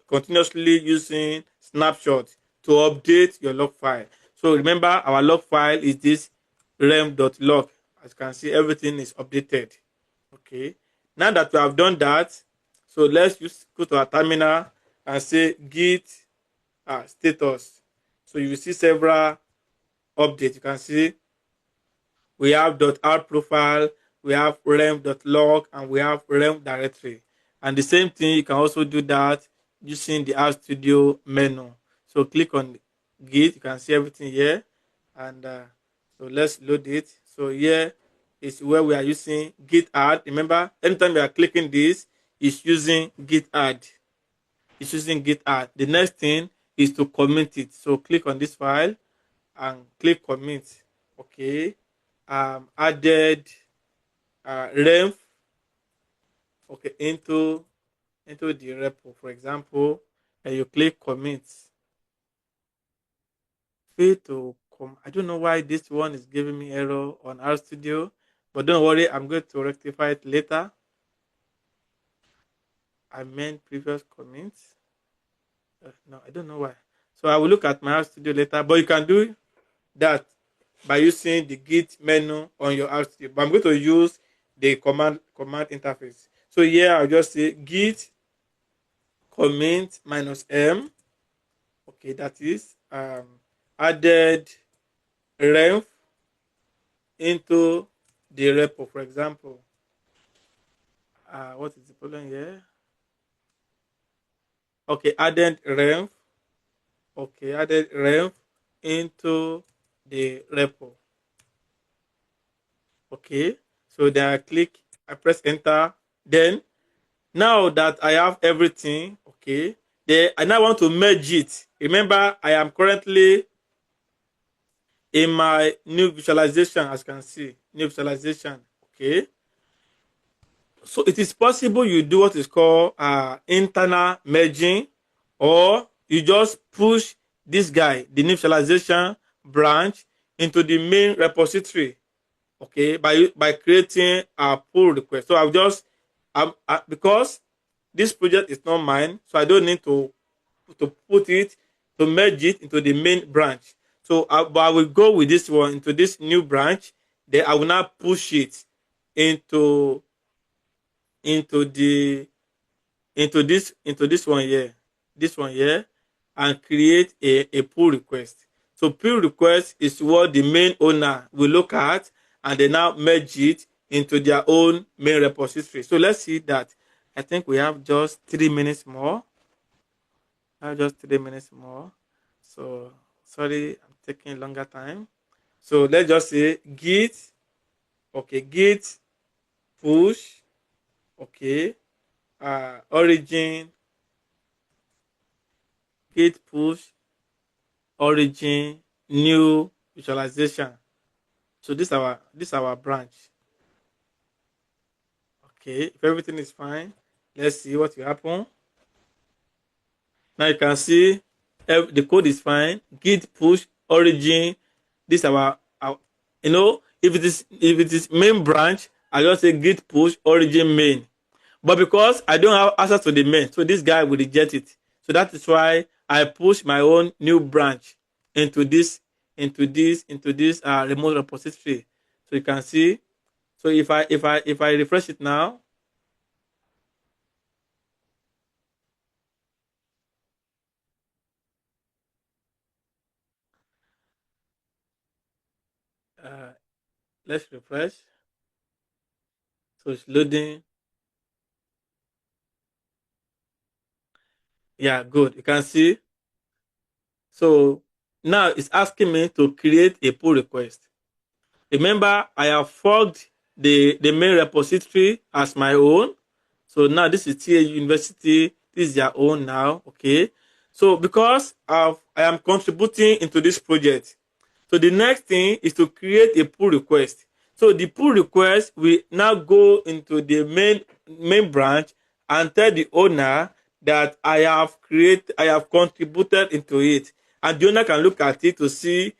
continuously using snapshot to update your log file. So remember, our log file is this rem.log. As you can see, everything is updated. Okay. Now that we have done that, so let's go to our terminal and say git status. So you will see several updates. You can see we have .r profile, we have rem.log, and we have rem directory. And the same thing, you can also do that using the RStudio menu. So click on Git, you can see everything here. And so let's load it. So here is where we are using Git add. Remember, anytime we are clicking this, it's using Git add. It's using Git add. The next thing is to commit it. So click on this file and click commit. Okay. Added renv, okay, into the repo, for example, and you click commit. Fail to come. I don't know why this one is giving me error on RStudio, but don't worry, I'm going to rectify it later. I meant previous comments. No, I don't know why. So I will look at my RStudio later, but you can do that by using the Git menu on your RStudio. But I'm going to use the command interface. So here I'll just say git commit -m. Okay, that is added renv into the repo. For example, what is the problem here? Okay, added renv. Okay, added renv into the repo. Okay, so then I press enter. Then now that I have everything, okay, then I now want to merge it. Remember, I am currently in my new visualization, as you can see, new visualization, okay. So it is possible you do what is called internal merging, or you just push this guy, the new visualization branch, into the main repository, okay, by creating a pull request. So I'll just because this project is not mine, so I don't need to put it, to merge it into the main branch. So but I will go with this one into this new branch. Then I will now push it into the into this one here, and create a pull request. So pull request is what the main owner will look at, and they now merge it into their own main repository. So let's see that. I think we have just 3 minutes more. Just 3 minutes more. So sorry, I'm taking longer time. So let's just say git, okay, git push, okay, origin, git push origin new visualization. So this our branch. Okay, if everything is fine, let's see what will happen. Now you can see the code is fine. Git push origin. This our if it is main branch, I just say git push origin main. But because I don't have access to the main, so this guy will reject it. So that is why I push my own new branch into this remote repository. So you can see. So if I refresh it now, Let's refresh. So it's loading. Yeah, good. You can see. So now it's asking me to create a pull request. Remember, I have forked the main repository as my own. So now this is TA University. This is their own now. Okay. So because I am contributing into this project, so the next thing is to create a pull request. So the pull request will now go into the main branch and tell the owner that I have contributed into it, and the owner can look at it to see.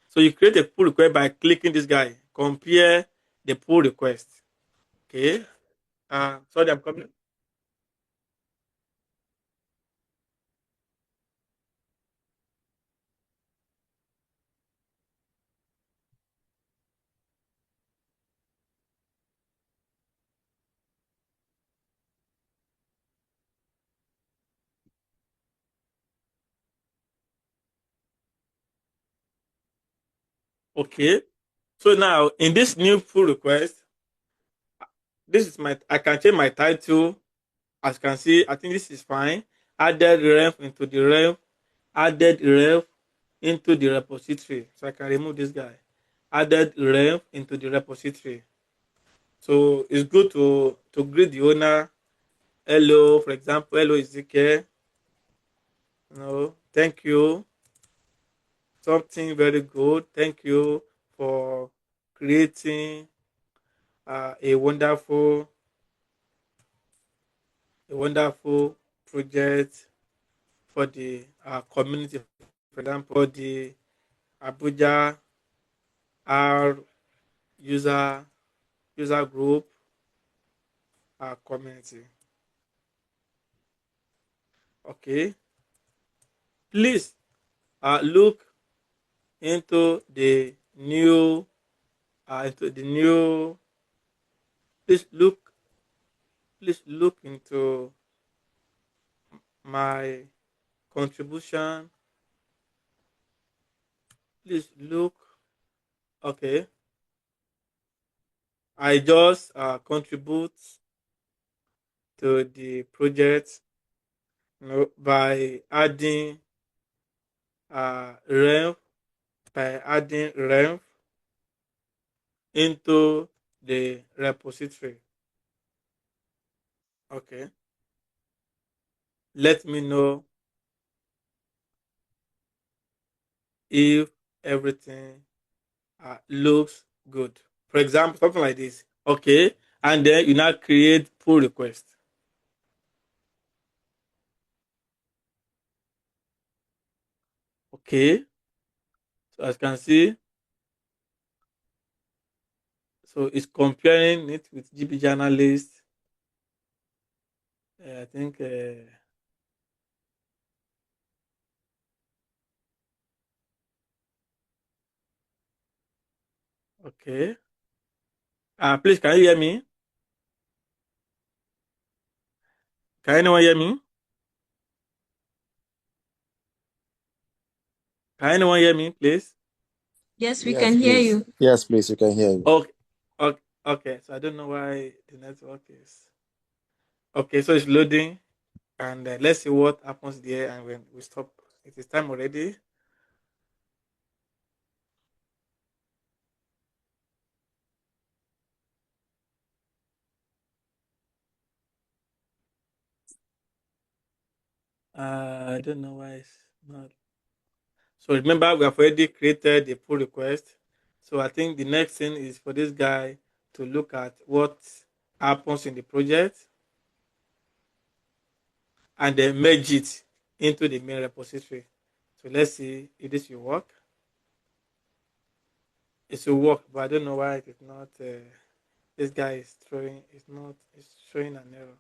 So you create a pull request by clicking this guy. Compare the pull request. Okay. Sorry, I'm coming. Okay. So now in this new pull request, I can change my title. As you can see, I think this is fine. Added ref into the ref, added ref into the repository. So I can remove this guy. Added ref into the repository. So it's good to greet the owner. Hello, for example, hello Ezekiel. No, thank you. Something very good. Thank you for creating a wonderful project for the community. For example, the Abuja R User Group community. Okay, please look into the new into the new. Please look into my contribution. Please look. Okay, I just contribute to the project, by adding renv by adding renv into the repository. Okay, let me know if everything looks good. For example, something like this. Okay, and then you now create pull request. Okay, so as you can see, so it's comparing it with GP journalist. I think. Okay. Please, can you hear me? Can anyone hear me? Can anyone hear me, please? Yes, we Yes, can hear please. you. Yes, please. You can hear you. Okay. Okay. Okay. So I don't know why the network is. Okay. So it's loading, and let's see what happens there. And when we stop, it is time already. I don't know why it's not. So remember, we have already created a pull request. So I think the next thing is for this guy to look at what happens in the project and then merge it into the main repository. So let's see if this will work. It will work, but I don't know why it is not. This guy is throwing. It's not. It's showing an error.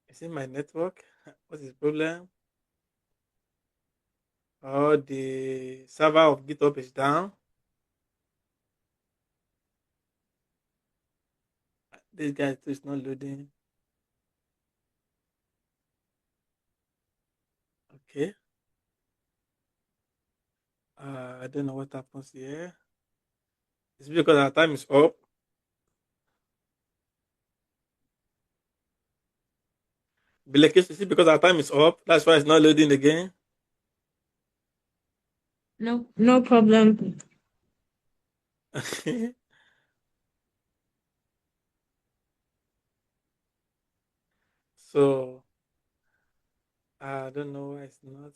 Is it my network? What's the problem? Or the server of GitHub is down. this guy is not loading. Okay. I don't know what happens here. It's because our time is up. Bilekis, is it because our time is up? That's why it's not loading again. No problem. So I don't know why it's not.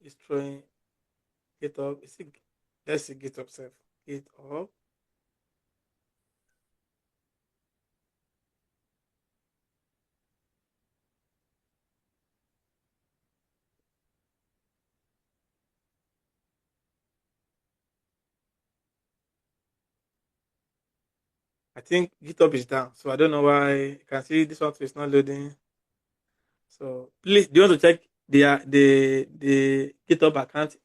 It's throwing GitHub. Is it? Let's see GitHub self. GitHub. I think GitHub is down, so I don't know why. You can see this one is not loading. So please, do you want to check the GitHub account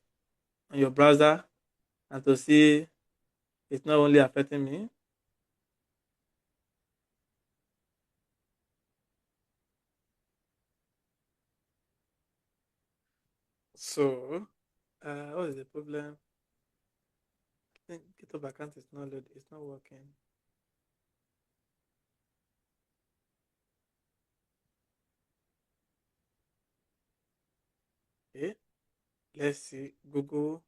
on your browser and to see it's not only affecting me? So, what is the problem? I think GitHub account is not loading. It's not working. Okay, let's see. Google.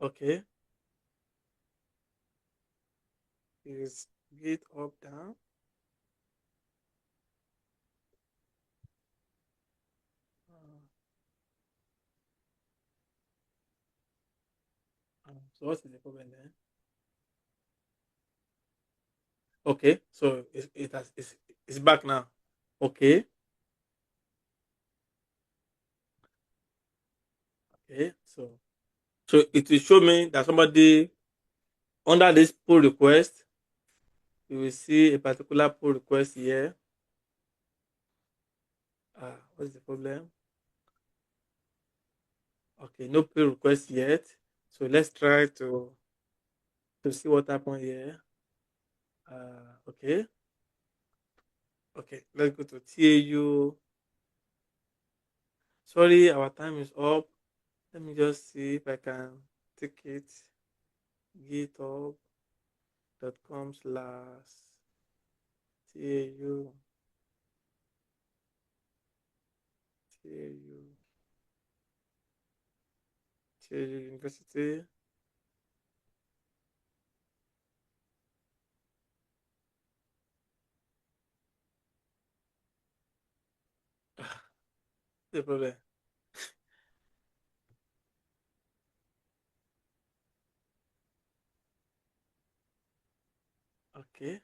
Okay, is GitHub down? So what is the problem then? Okay, so it's back now. Okay, okay. So it will show me that somebody under this pull request, you will see a particular pull request here. What's the problem? Okay, no pull request yet. So let's try to see what happened here. Okay. Okay, let's go to TAU. Sorry, our time is up. Let me just see if I can take it. github.com/TAU. TAU. TAU University. No problem. Okay.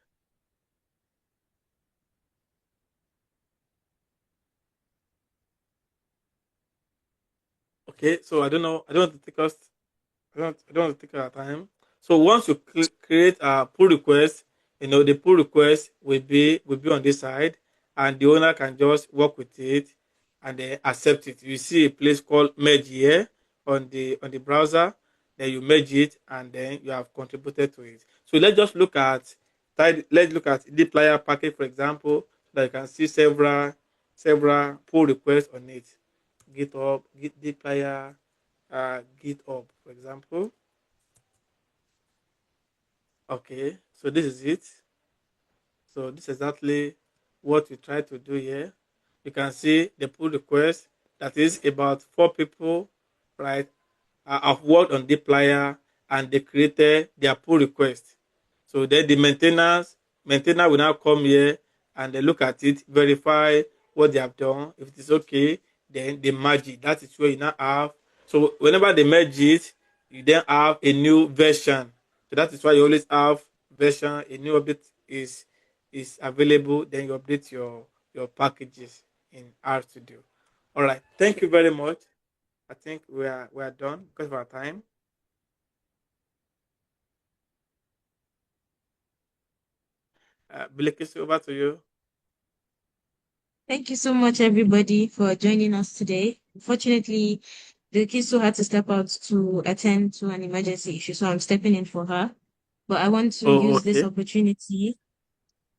Okay, so I don't know. I don't want to take us. I don't want to take our time. So once you create a pull request, the pull request will be on this side, and the owner can just work with it and then accept it. You see a place called merge here on the browser. Then you merge it, and then you have contributed to it. So let's look at the player package, for example, so that you can see several pull requests on it. GitHub, dplyr, GitHub, for example. Okay, so this is it. So this is exactly what we try to do here. You can see the pull request. That is about 4 people, right? Have worked on dplyr and they created their pull request. So then the maintainer will now come here and they look at it, verify what they have done. If it is okay, then they merge it. That is where you now have. So whenever they merge it, you then have a new version. So that is why you always have version. A new update is available. Then you update your packages in RStudio. All right. Thank you very much. I think we are done because of our time. Bilekisi, over to you. Thank you so much, everybody, for joining us today. Unfortunately, the Kiso had to step out to attend to an emergency issue, so I'm stepping in for her. But I want to use this opportunity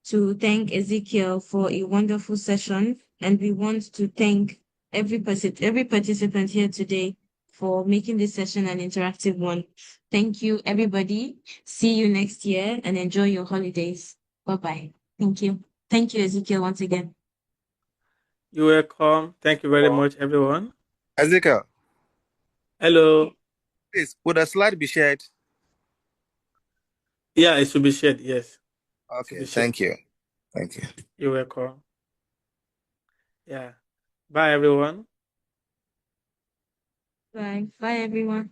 to thank Ezekiel for a wonderful session, and we want to thank every participant here today for making this session an interactive one. Thank you, everybody. See you next year and enjoy your holidays. Bye-bye. Thank you. Thank you, Ezekiel, once again. You're welcome. Thank you very much, everyone. Ezekiel. Hello. Please, would a slide be shared? Yeah, it should be shared. Yes. Okay. Thank you. Thank you. You're welcome. Yeah. Bye, everyone. Bye. Bye, everyone.